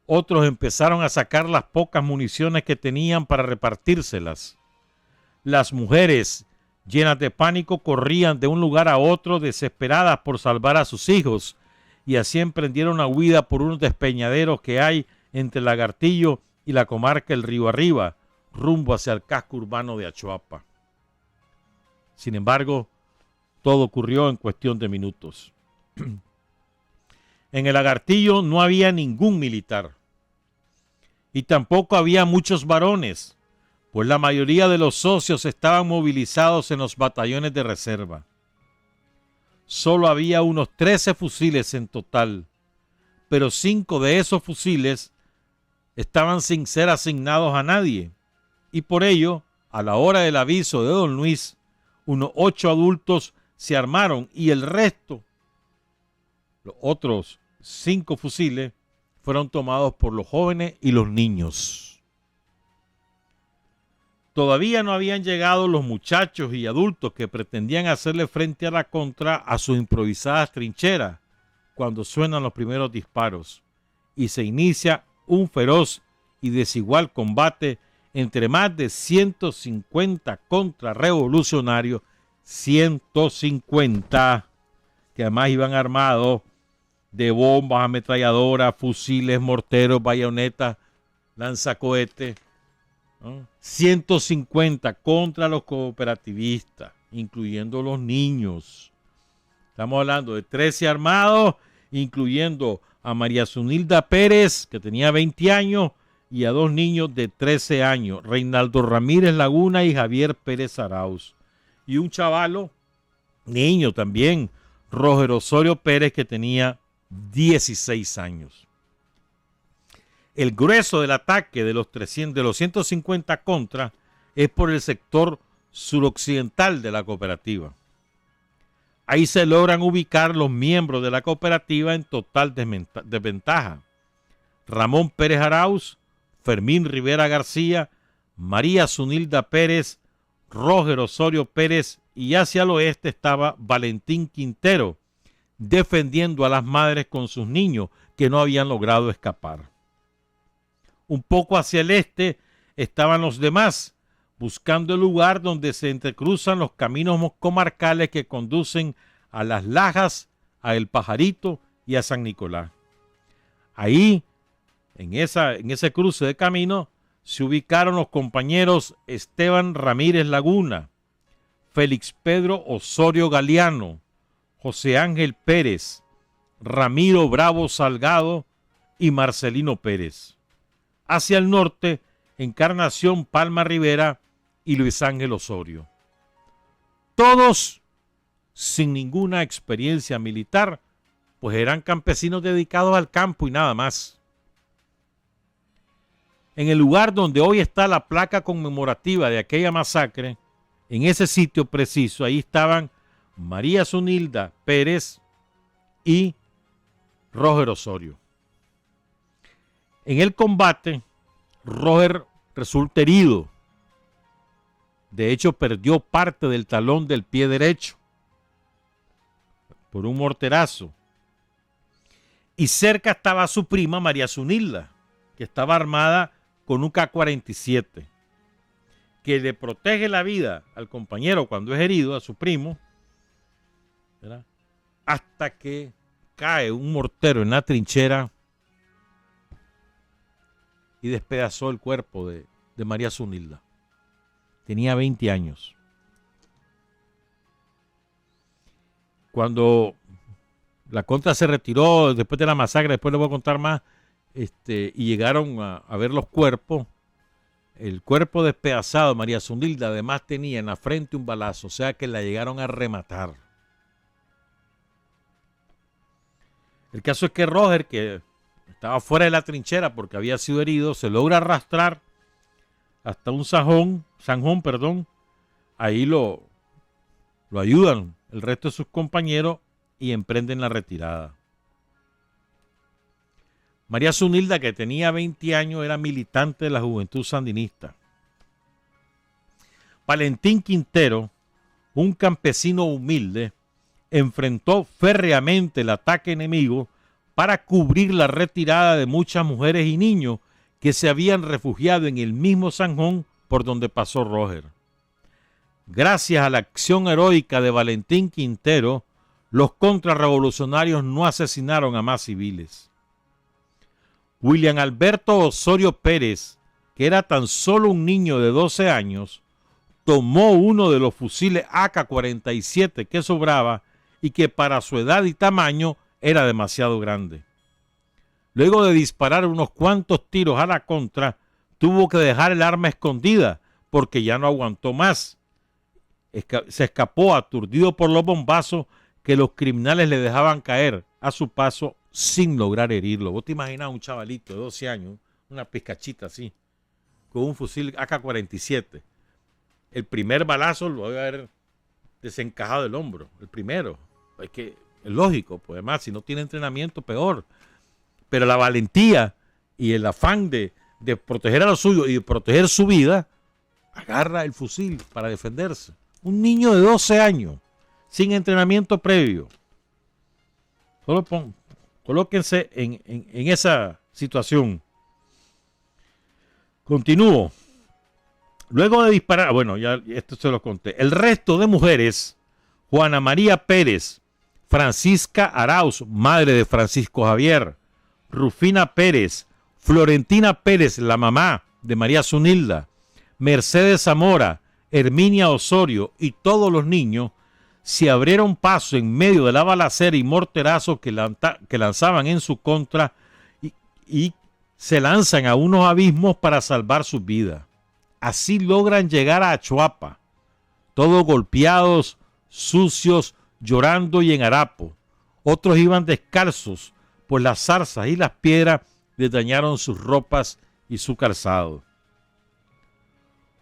Otros empezaron a sacar las pocas municiones que tenían para repartírselas. Las mujeres, llenas de pánico, corrían de un lugar a otro desesperadas por salvar a sus hijos y así emprendieron una huida por unos despeñaderos que hay entre el Lagartillo y la comarca El Río Arriba, rumbo hacia el casco urbano de Achuapa. Sin embargo, todo ocurrió en cuestión de minutos. En el Lagartillo no había ningún militar y tampoco había muchos varones, pues la mayoría de los socios estaban movilizados en los batallones de reserva. Solo había unos 13 fusiles en total, pero 5 de esos fusiles estaban sin ser asignados a nadie, y por ello, a la hora del aviso de don Luis, unos 8 adultos se armaron y el resto, los otros 5 fusiles, fueron tomados por los jóvenes y los niños. Todavía no habían llegado los muchachos y adultos que pretendían hacerle frente a la contra a sus improvisadas trincheras cuando suenan los primeros disparos y se inicia un feroz y desigual combate entre más de 150 contrarrevolucionarios, 150 que además iban armados de bombas, ametralladoras, fusiles, morteros, bayonetas, lanzacohetes, ¿no? 150 contra los cooperativistas, incluyendo los niños. Estamos hablando de 13 armados, incluyendo a María Zunilda Pérez, que tenía 20 años, y a 2 niños de 13 años, Reinaldo Ramírez Laguna y Javier Pérez Arauz. Y un chavalo, niño también, Roger Osorio Pérez, que tenía 16 años. El grueso del ataque de los 150 contra es por el sector suroccidental de la cooperativa. Ahí se logran ubicar los miembros de la cooperativa en total desventaja. Ramón Pérez Arauz, Fermín Rivera García, María Zunilda Pérez, Roger Osorio Pérez y hacia el oeste estaba Valentín Quintero, defendiendo a las madres con sus niños que no habían logrado escapar. Un poco hacia el este estaban los demás, buscando el lugar donde se entrecruzan los caminos comarcales que conducen a Las Lajas, a El Pajarito y a San Nicolás. Ahí, en ese cruce de camino, se ubicaron los compañeros Esteban Ramírez Laguna, Félix Pedro Osorio Galeano, José Ángel Pérez, Ramiro Bravo Salgado y Marcelino Pérez. Hacia el norte, Encarnación Palma Rivera y Luis Ángel Osorio. Todos sin ninguna experiencia militar, pues eran campesinos dedicados al campo y nada más. En el lugar donde hoy está la placa conmemorativa de aquella masacre, en ese sitio preciso, ahí estaban María Zunilda Pérez y Roger Osorio. En el combate, Roger resulta herido. De hecho, perdió parte del talón del pie derecho por un morterazo. Y cerca estaba su prima María Zunilda, que estaba armada con un K-47, que le protege la vida al compañero cuando es herido, a su primo, ¿verdad? Hasta que cae un mortero en la trinchera y despedazó el cuerpo de María Zunilda. Tenía 20 años. Cuando la contra se retiró después de la masacre, después les voy a contar más, y llegaron a ver los cuerpos, el cuerpo despedazado de María Zunilda además tenía en la frente un balazo, o sea que la llegaron a rematar. El caso es que Roger, que estaba fuera de la trinchera porque había sido herido, se logra arrastrar hasta un zanjón, ahí lo ayudan el resto de sus compañeros y emprenden la retirada. María Zunilda, que tenía 20 años, era militante de la Juventud Sandinista. Valentín Quintero, un campesino humilde, enfrentó férreamente el ataque enemigo para cubrir la retirada de muchas mujeres y niños que se habían refugiado en el mismo zanjón por donde pasó Roger. Gracias a la acción heroica de Valentín Quintero, los contrarrevolucionarios no asesinaron a más civiles. William Alberto Osorio Pérez, que era tan solo un niño de 12 años, tomó uno de los fusiles AK-47 que sobraba y que para su edad y tamaño era demasiado grande. Luego de disparar unos cuantos tiros a la contra, tuvo que dejar el arma escondida porque ya no aguantó más. Se escapó aturdido por los bombazos que los criminales le dejaban caer a su paso sin lograr herirlo. Vos te imaginas un chavalito de 12 años, una pizcachita así, con un fusil AK-47. El primer balazo lo debe haber desencajado el hombro, el primero. Es que es lógico, pues además, si no tiene entrenamiento, peor. Pero la valentía y el afán de proteger a los suyos y de proteger su vida, agarra el fusil para defenderse. Un niño de 12 años, sin entrenamiento previo. Solo colóquense en esa situación. Continúo. Luego de disparar, bueno, ya esto se lo conté. El resto de mujeres, Juana María Pérez, Francisca Arauz, madre de Francisco Javier, Rufina Pérez, Florentina Pérez, la mamá de María Zunilda, Mercedes Zamora, Herminia Osorio y todos los niños se abrieron paso en medio de la balacera y morterazos que lanzaban en su contra y se lanzan a unos abismos para salvar sus vidas. Así logran llegar a Achuapa, todos golpeados, sucios, llorando y en harapo. Otros iban descalzos, pues las zarzas y las piedras les dañaron sus ropas y su calzado.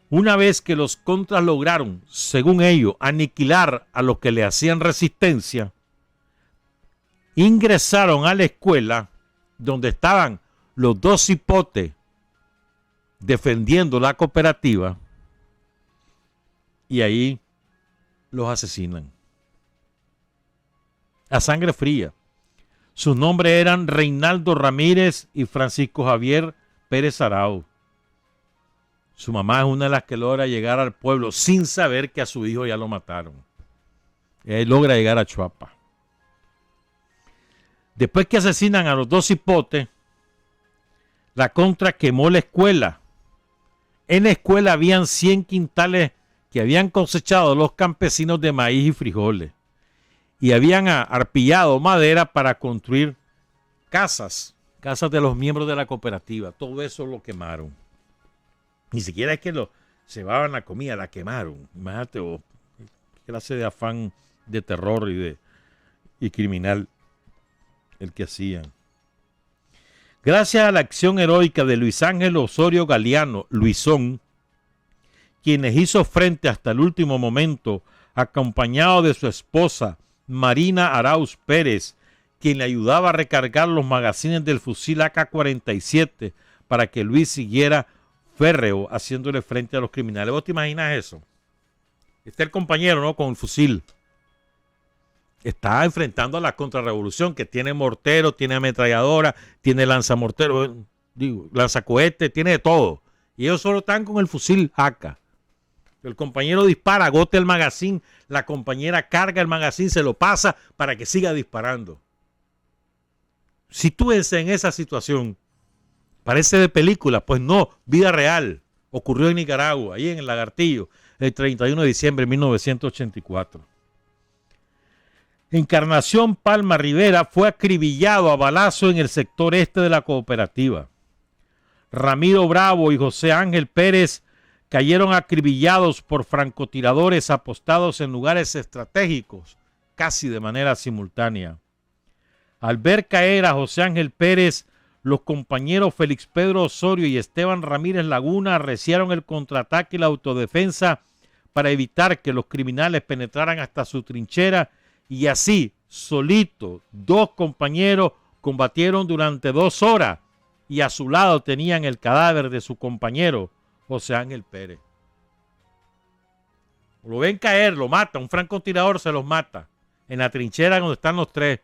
Una vez que los contras lograron, según ellos, aniquilar a los que le hacían resistencia, ingresaron a la escuela donde estaban los dos cipotes defendiendo la cooperativa y ahí los asesinan. A sangre fría. Sus nombres eran Reinaldo Ramírez y Francisco Javier Pérez Arauz. Su mamá es una de las que logra llegar al pueblo sin saber que a su hijo ya lo mataron. Él logra llegar a Chuapa. Después que asesinan a los dos cipotes, la contra quemó la escuela. En la escuela habían 100 quintales que habían cosechado los campesinos de maíz y frijoles. Y habían arpillado madera para construir casas de los miembros de la cooperativa. Todo eso lo quemaron. Ni siquiera es que se llevaban la comida, la quemaron. Imagínate, qué clase de afán de terror y criminal el que hacían. Gracias a la acción heroica de Luis Ángel Osorio Galeano, Luisón, quienes hizo frente hasta el último momento, acompañado de su esposa Marina Arauz Pérez, quien le ayudaba a recargar los magazines del fusil AK-47 para que Luis siguiera férreo haciéndole frente a los criminales. ¿Vos te imaginas eso? Está el compañero, ¿no?, con el fusil. Está enfrentando a la contrarrevolución, que tiene mortero, tiene ametralladora, tiene lanzamortero, lanzacohete, tiene de todo. Y ellos solo están con el fusil AK. El compañero dispara, agota el magazine, la compañera carga el magazine, se lo pasa para que siga disparando. Sitúense en esa situación. Parece de película, pues no, vida real. Ocurrió en Nicaragua, ahí en el Lagartillo, el 31 de diciembre de 1984. Encarnación Palma Rivera fue acribillado a balazo en el sector este de la cooperativa. Ramiro Bravo y José Ángel Pérez cayeron acribillados por francotiradores apostados en lugares estratégicos, casi de manera simultánea. Al ver caer a José Ángel Pérez, los compañeros Félix Pedro Osorio y Esteban Ramírez Laguna arreciaron el contraataque y la autodefensa para evitar que los criminales penetraran hasta su trinchera, y así, solito, dos compañeros combatieron durante 2 horas y a su lado tenían el cadáver de su compañero, José Ángel Pérez. Lo ven caer, lo mata, un francotirador se los mata en la trinchera donde están los tres.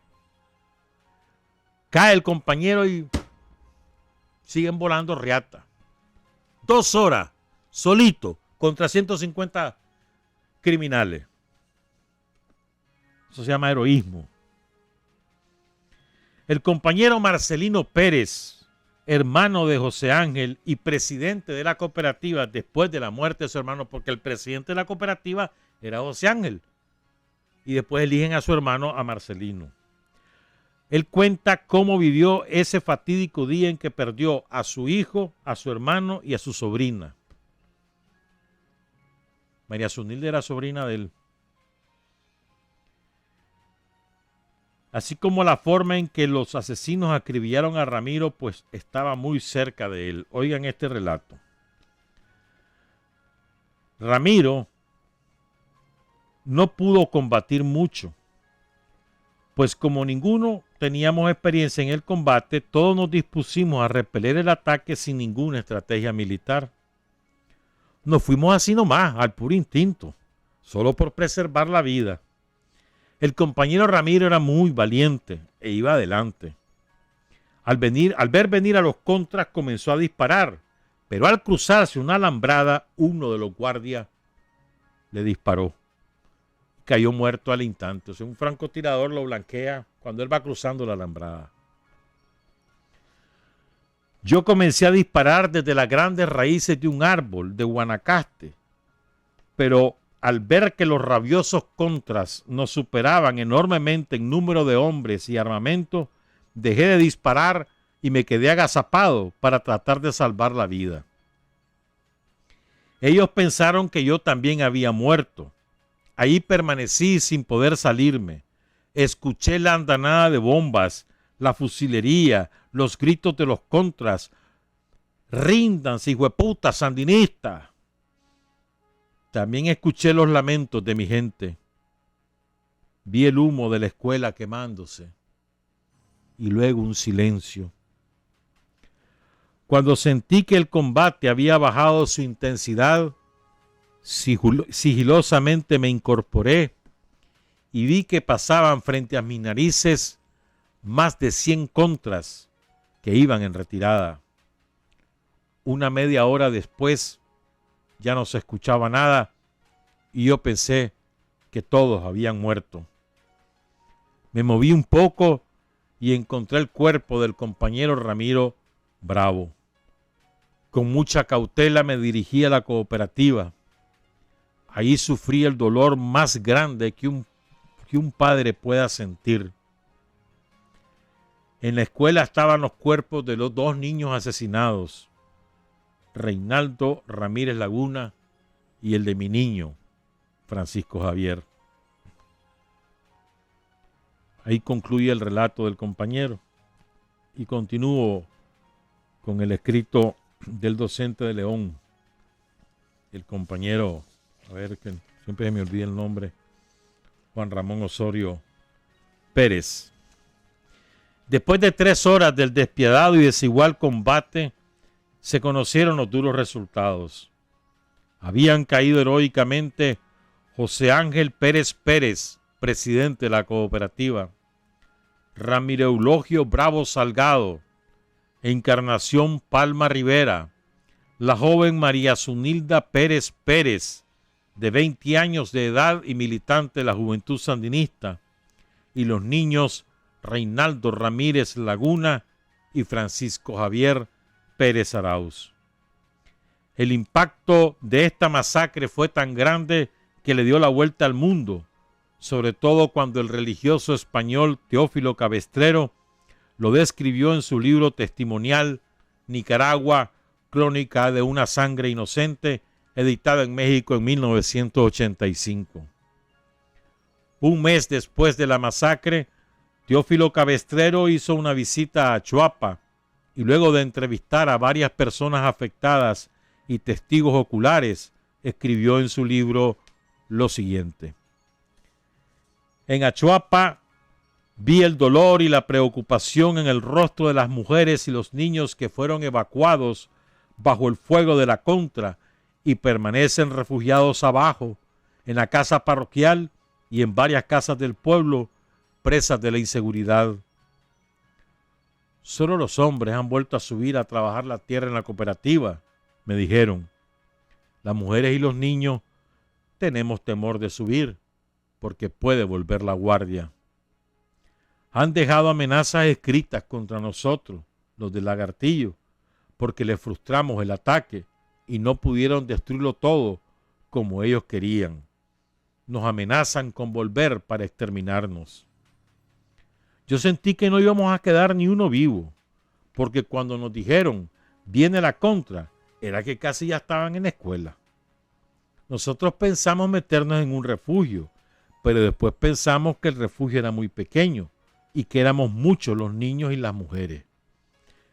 Cae el compañero y siguen volando riata. 2 horas, solito, contra 150 criminales. Eso se llama heroísmo. El compañero Marcelino Pérez, hermano de José Ángel y presidente de la cooperativa después de la muerte de su hermano, porque el presidente de la cooperativa era José Ángel, y después eligen a su hermano, a Marcelino. Él cuenta cómo vivió ese fatídico día en que perdió a su hijo, a su hermano y a su sobrina. María Zunilda era sobrina de él. Así como la forma en que los asesinos acribillaron a Ramiro, pues estaba muy cerca de él. Oigan este relato. Ramiro no pudo combatir mucho, pues como ninguno teníamos experiencia en el combate, todos nos dispusimos a repeler el ataque sin ninguna estrategia militar. Nos fuimos así nomás, al puro instinto, solo por preservar la vida. El compañero Ramiro era muy valiente e iba adelante. Al ver venir a los contras comenzó a disparar, pero al cruzarse una alambrada, uno de los guardias le disparó. Cayó muerto al instante. O sea, un francotirador lo blanquea cuando él va cruzando la alambrada. Yo comencé a disparar desde las grandes raíces de un árbol de Guanacaste, pero al ver que los rabiosos contras nos superaban enormemente en número de hombres y armamento, dejé de disparar y me quedé agazapado para tratar de salvar la vida. Ellos pensaron que yo también había muerto. Ahí permanecí sin poder salirme. Escuché la andanada de bombas, la fusilería, los gritos de los contras. ¡Ríndanse, hijueputas sandinistas! También escuché los lamentos de mi gente. Vi el humo de la escuela quemándose. Y luego un silencio. Cuando sentí que el combate había bajado su intensidad, sigilosamente me incorporé y vi que pasaban frente a mis narices más de 100 contras que iban en retirada. Una media hora después ya no se escuchaba nada y yo pensé que todos habían muerto. Me moví un poco y encontré el cuerpo del compañero Ramiro Bravo. Con mucha cautela me dirigí a la cooperativa. Ahí sufrí el dolor más grande que un padre pueda sentir. En la escuela estaban los cuerpos de los 2 niños asesinados, Reinaldo Ramírez Laguna y el de mi niño, Francisco Javier. Ahí concluye el relato del compañero y continúo con el escrito del docente de León, el compañero, a ver que siempre me olvida el nombre, Juan Ramón Osorio Pérez. Después de 3 horas del despiadado y desigual combate, se conocieron los duros resultados. Habían caído heroicamente José Ángel Pérez Pérez, presidente de la cooperativa, Ramiro Eulogio Bravo Salgado, Encarnación Palma Rivera, la joven María Zunilda Pérez Pérez, de 20 años de edad y militante de la Juventud Sandinista, y los niños Reinaldo Ramírez Laguna y Francisco Javier Pérez Arauz. El impacto de esta masacre fue tan grande que le dio la vuelta al mundo, sobre todo cuando el religioso español Teófilo Cabestrero lo describió en su libro testimonial Nicaragua, Crónica de una sangre inocente, editado en México en 1985. Un mes después de la masacre, Teófilo Cabestrero hizo una visita a Chuapa y luego de entrevistar a varias personas afectadas y testigos oculares, escribió en su libro lo siguiente. En Achuapa vi el dolor y la preocupación en el rostro de las mujeres y los niños que fueron evacuados bajo el fuego de la contra y permanecen refugiados abajo, en la casa parroquial y en varias casas del pueblo, presas de la inseguridad. Solo los hombres han vuelto a subir a trabajar la tierra en la cooperativa, me dijeron. Las mujeres y los niños tenemos temor de subir, porque puede volver la guardia. Han dejado amenazas escritas contra nosotros, los del Lagartillo, porque les frustramos el ataque y no pudieron destruirlo todo como ellos querían. Nos amenazan con volver para exterminarnos. Yo sentí que no íbamos a quedar ni uno vivo, porque cuando nos dijeron, viene la contra, era que casi ya estaban en la escuela. Nosotros pensamos meternos en un refugio, pero después pensamos que el refugio era muy pequeño y que éramos muchos los niños y las mujeres.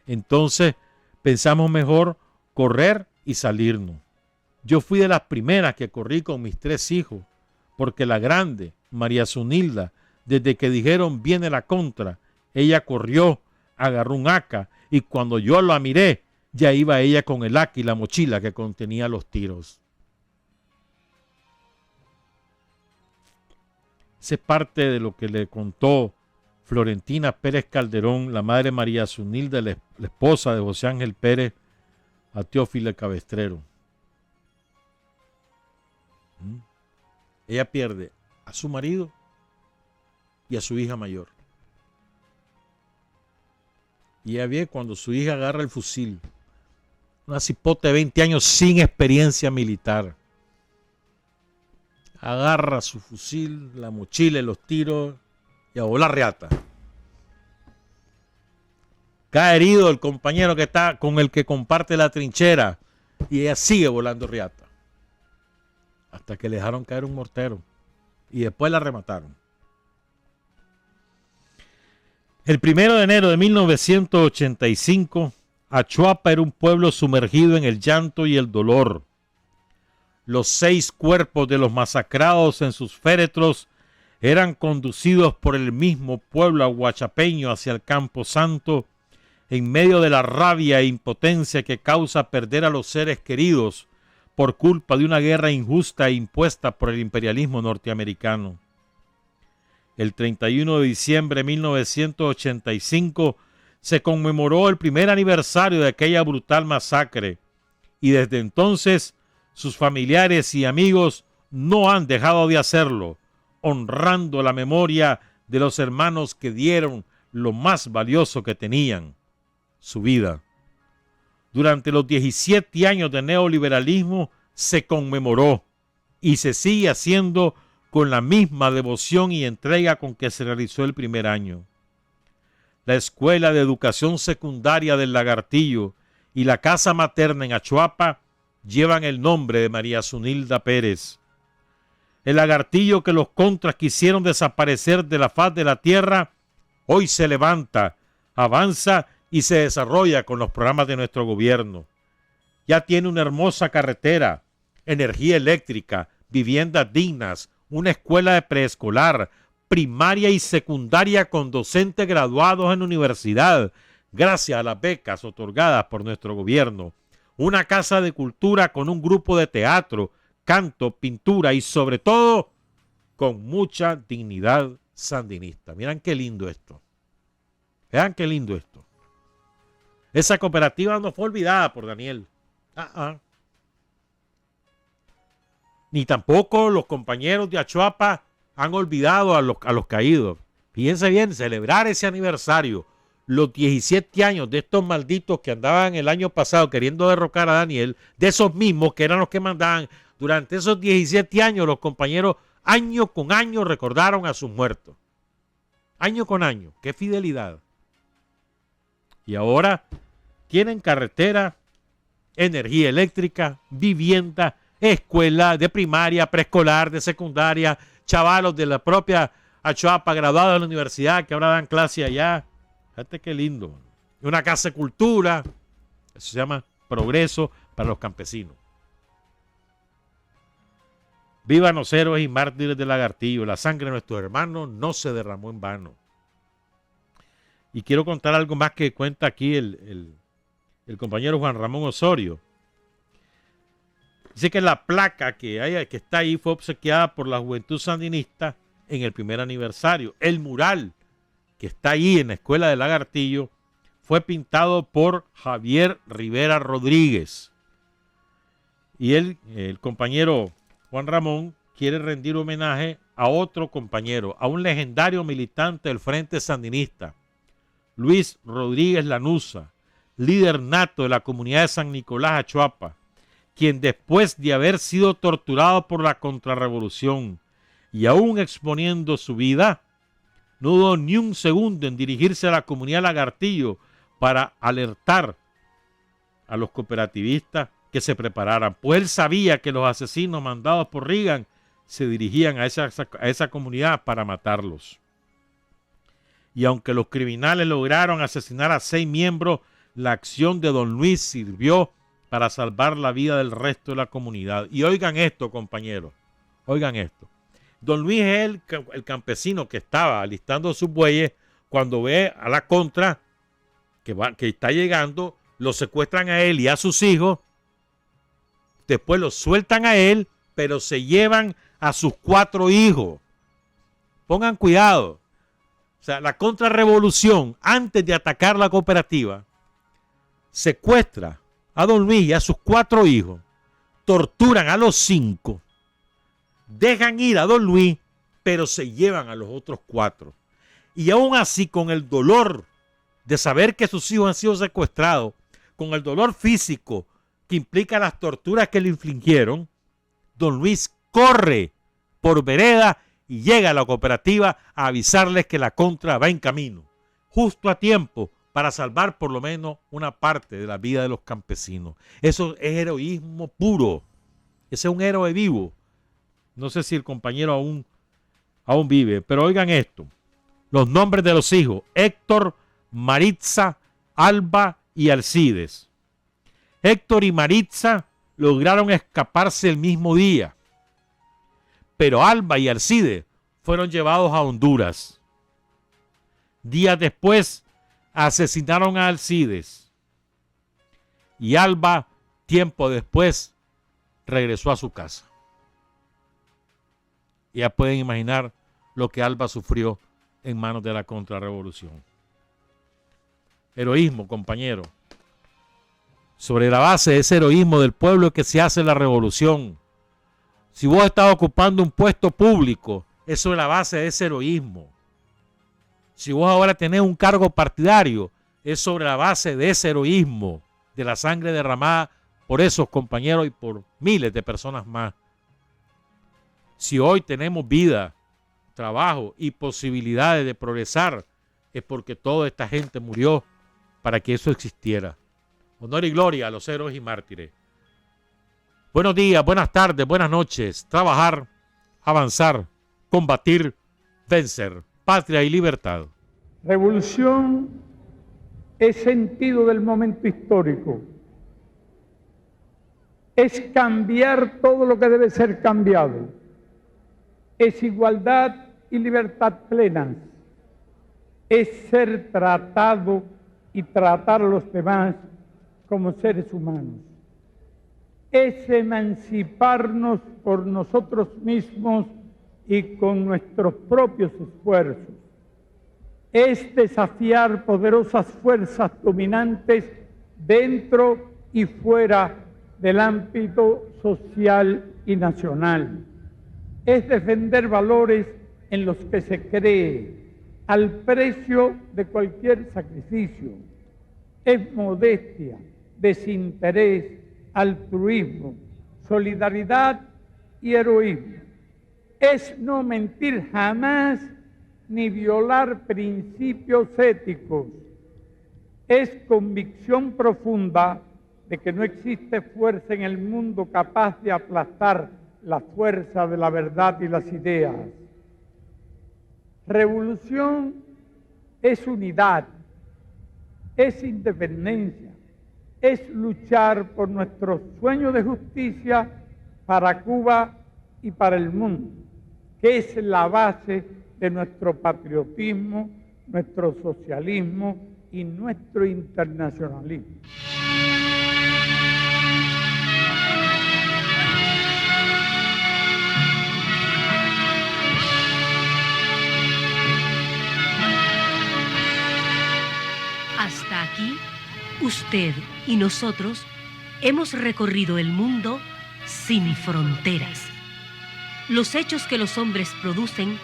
Entonces pensamos mejor correr y salirnos. Yo fui de las primeras que corrí con mis 3 hijos, porque la grande, María Zunilda, desde que dijeron viene la contra, ella corrió, agarró un AK y cuando yo la miré, ya iba ella con el AK y la mochila que contenía los tiros. Esa es parte de lo que le contó Florentina Pérez Calderón, la madre María Zunilda, la esposa de José Ángel Pérez, a Teófilo Cabestrero. Ella pierde a su marido y a su hija mayor. Y ella ve cuando su hija agarra el fusil, una cipote de 20 años sin experiencia militar. Agarra su fusil, la mochila y los tiros y a volar reata. Cae herido el compañero que está con el que comparte la trinchera y ella sigue volando riata. Hasta que le dejaron caer un mortero y después la remataron. El 1 de enero de 1985, Achuapa era un pueblo sumergido en el llanto y el dolor. Los 6 cuerpos de los masacrados en sus féretros eran conducidos por el mismo pueblo aguachapeño hacia el Campo Santo en medio de la rabia e impotencia que causa perder a los seres queridos por culpa de una guerra injusta e impuesta por el imperialismo norteamericano. El 31 de diciembre de 1985 se conmemoró el primer aniversario de aquella brutal masacre y desde entonces sus familiares y amigos no han dejado de hacerlo, honrando la memoria de los hermanos que dieron lo más valioso que tenían, su vida. Durante los 17 años de neoliberalismo se conmemoró y se sigue haciendo con la misma devoción y entrega con que se realizó el primer año. La Escuela de Educación Secundaria del Lagartillo y la Casa Materna en Achuapa llevan el nombre de María Zunilda Pérez. El lagartillo que los contras quisieron desaparecer de la faz de la tierra, hoy se levanta, avanza y se desarrolla con los programas de nuestro gobierno. Ya tiene una hermosa carretera, energía eléctrica, viviendas dignas, una escuela de preescolar, primaria y secundaria con docentes graduados en universidad, gracias a las becas otorgadas por nuestro gobierno. Una casa de cultura con un grupo de teatro, canto, pintura y sobre todo con mucha dignidad sandinista. Miren qué lindo esto. Vean qué lindo esto. Esa cooperativa no fue olvidada por Daniel. Ni tampoco los compañeros de Achuapa han olvidado a los caídos. Fíjense bien, celebrar ese aniversario, los 17 años de estos malditos que andaban el año pasado queriendo derrocar a Daniel, de esos mismos que eran los que mandaban. Durante esos 17 años los compañeros año con año recordaron a sus muertos. Año con año, qué fidelidad. Y ahora tienen carretera, energía eléctrica, vivienda, escuela de primaria, preescolar, de secundaria, chavalos de la propia Achuapa, graduados de la universidad que ahora dan clase allá. Fíjate qué lindo. Una casa de cultura, eso se llama progreso para los campesinos. Vivan los héroes y mártires del Lagartillo. La sangre de nuestros hermanos no se derramó en vano. Y quiero contar algo más que cuenta aquí el compañero Juan Ramón Osorio. Dice que la placa que está ahí fue obsequiada por la Juventud Sandinista en el primer aniversario. El mural que está ahí en la Escuela del Lagartillo fue pintado por Javier Rivera Rodríguez. Y el compañero Juan Ramón quiere rendir homenaje a otro compañero, a un legendario militante del Frente Sandinista, Luis Rodríguez Lanuza, líder nato de la comunidad de San Nicolás Achuapa, quien después de haber sido torturado por la contrarrevolución y aún exponiendo su vida, no dudó ni un segundo en dirigirse a la comunidad Lagartillo para alertar a los cooperativistas que se prepararan, pues él sabía que los asesinos mandados por Reagan se dirigían a esa comunidad para matarlos. Y aunque los criminales lograron asesinar a 6 miembros, la acción de don Luis sirvió para salvar la vida del resto de la comunidad. Y oigan esto, compañeros, oigan esto. Don Luis es el campesino que estaba alistando sus bueyes cuando ve a la contra que está llegando, lo secuestran a él y a sus hijos, después lo sueltan a él, pero se llevan a sus 4 hijos. Pongan cuidado. O sea, la contrarrevolución, antes de atacar la cooperativa, secuestra a don Luis y a sus 4 hijos, torturan a los 5, dejan ir a don Luis, pero se llevan a los otros 4. Y aún así, con el dolor de saber que sus hijos han sido secuestrados, con el dolor físico que implica las torturas que le infligieron, don Luis corre por vereda y llega a la cooperativa a avisarles que la contra va en camino, justo a tiempo para salvar por lo menos una parte de la vida de los campesinos. Eso es heroísmo puro. Ese es un héroe vivo. No sé si el compañero aún vive, pero oigan esto. Los nombres de los hijos: Héctor, Maritza, Alba y Alcides. Héctor y Maritza lograron escaparse el mismo día, pero Alba y Alcides fueron llevados a Honduras. Días después asesinaron a Alcides y Alba, tiempo después, regresó a su casa. Ya pueden imaginar lo que Alba sufrió en manos de la contrarrevolución. Heroísmo, compañero. Sobre la base de ese heroísmo del pueblo que se hace la revolución. Si vos estás ocupando un puesto público, es sobre la base de ese heroísmo. Si vos ahora tenés un cargo partidario, es sobre la base de ese heroísmo, de la sangre derramada por esos compañeros y por miles de personas más. Si hoy tenemos vida, trabajo y posibilidades de progresar, es porque toda esta gente murió para que eso existiera. Honor y gloria a los héroes y mártires. Buenos días, buenas tardes, buenas noches. Trabajar, avanzar, combatir, vencer. Patria y libertad. Revolución es sentido del momento histórico. Es cambiar todo lo que debe ser cambiado. Es igualdad y libertad plenas. Es ser tratado y tratar a los demás como seres humanos. Es emanciparnos por nosotros mismos y con nuestros propios esfuerzos. Es desafiar poderosas fuerzas dominantes dentro y fuera del ámbito social y nacional. Es defender valores en los que se cree al precio de cualquier sacrificio. Es modestia, desinterés, altruismo, solidaridad y heroísmo. Es no mentir jamás ni violar principios éticos. Es convicción profunda de que no existe fuerza en el mundo capaz de aplastar la fuerza de la verdad y las ideas. Revolución es unidad, es independencia, es luchar por nuestro sueño de justicia para Cuba y para el mundo, que es la base de nuestro patriotismo, nuestro socialismo y nuestro internacionalismo. Hasta aquí, usted y nosotros hemos recorrido el mundo sin fronteras. Los hechos que los hombres producen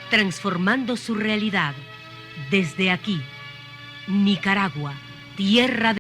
transformando su realidad. Desde aquí, Nicaragua, tierra de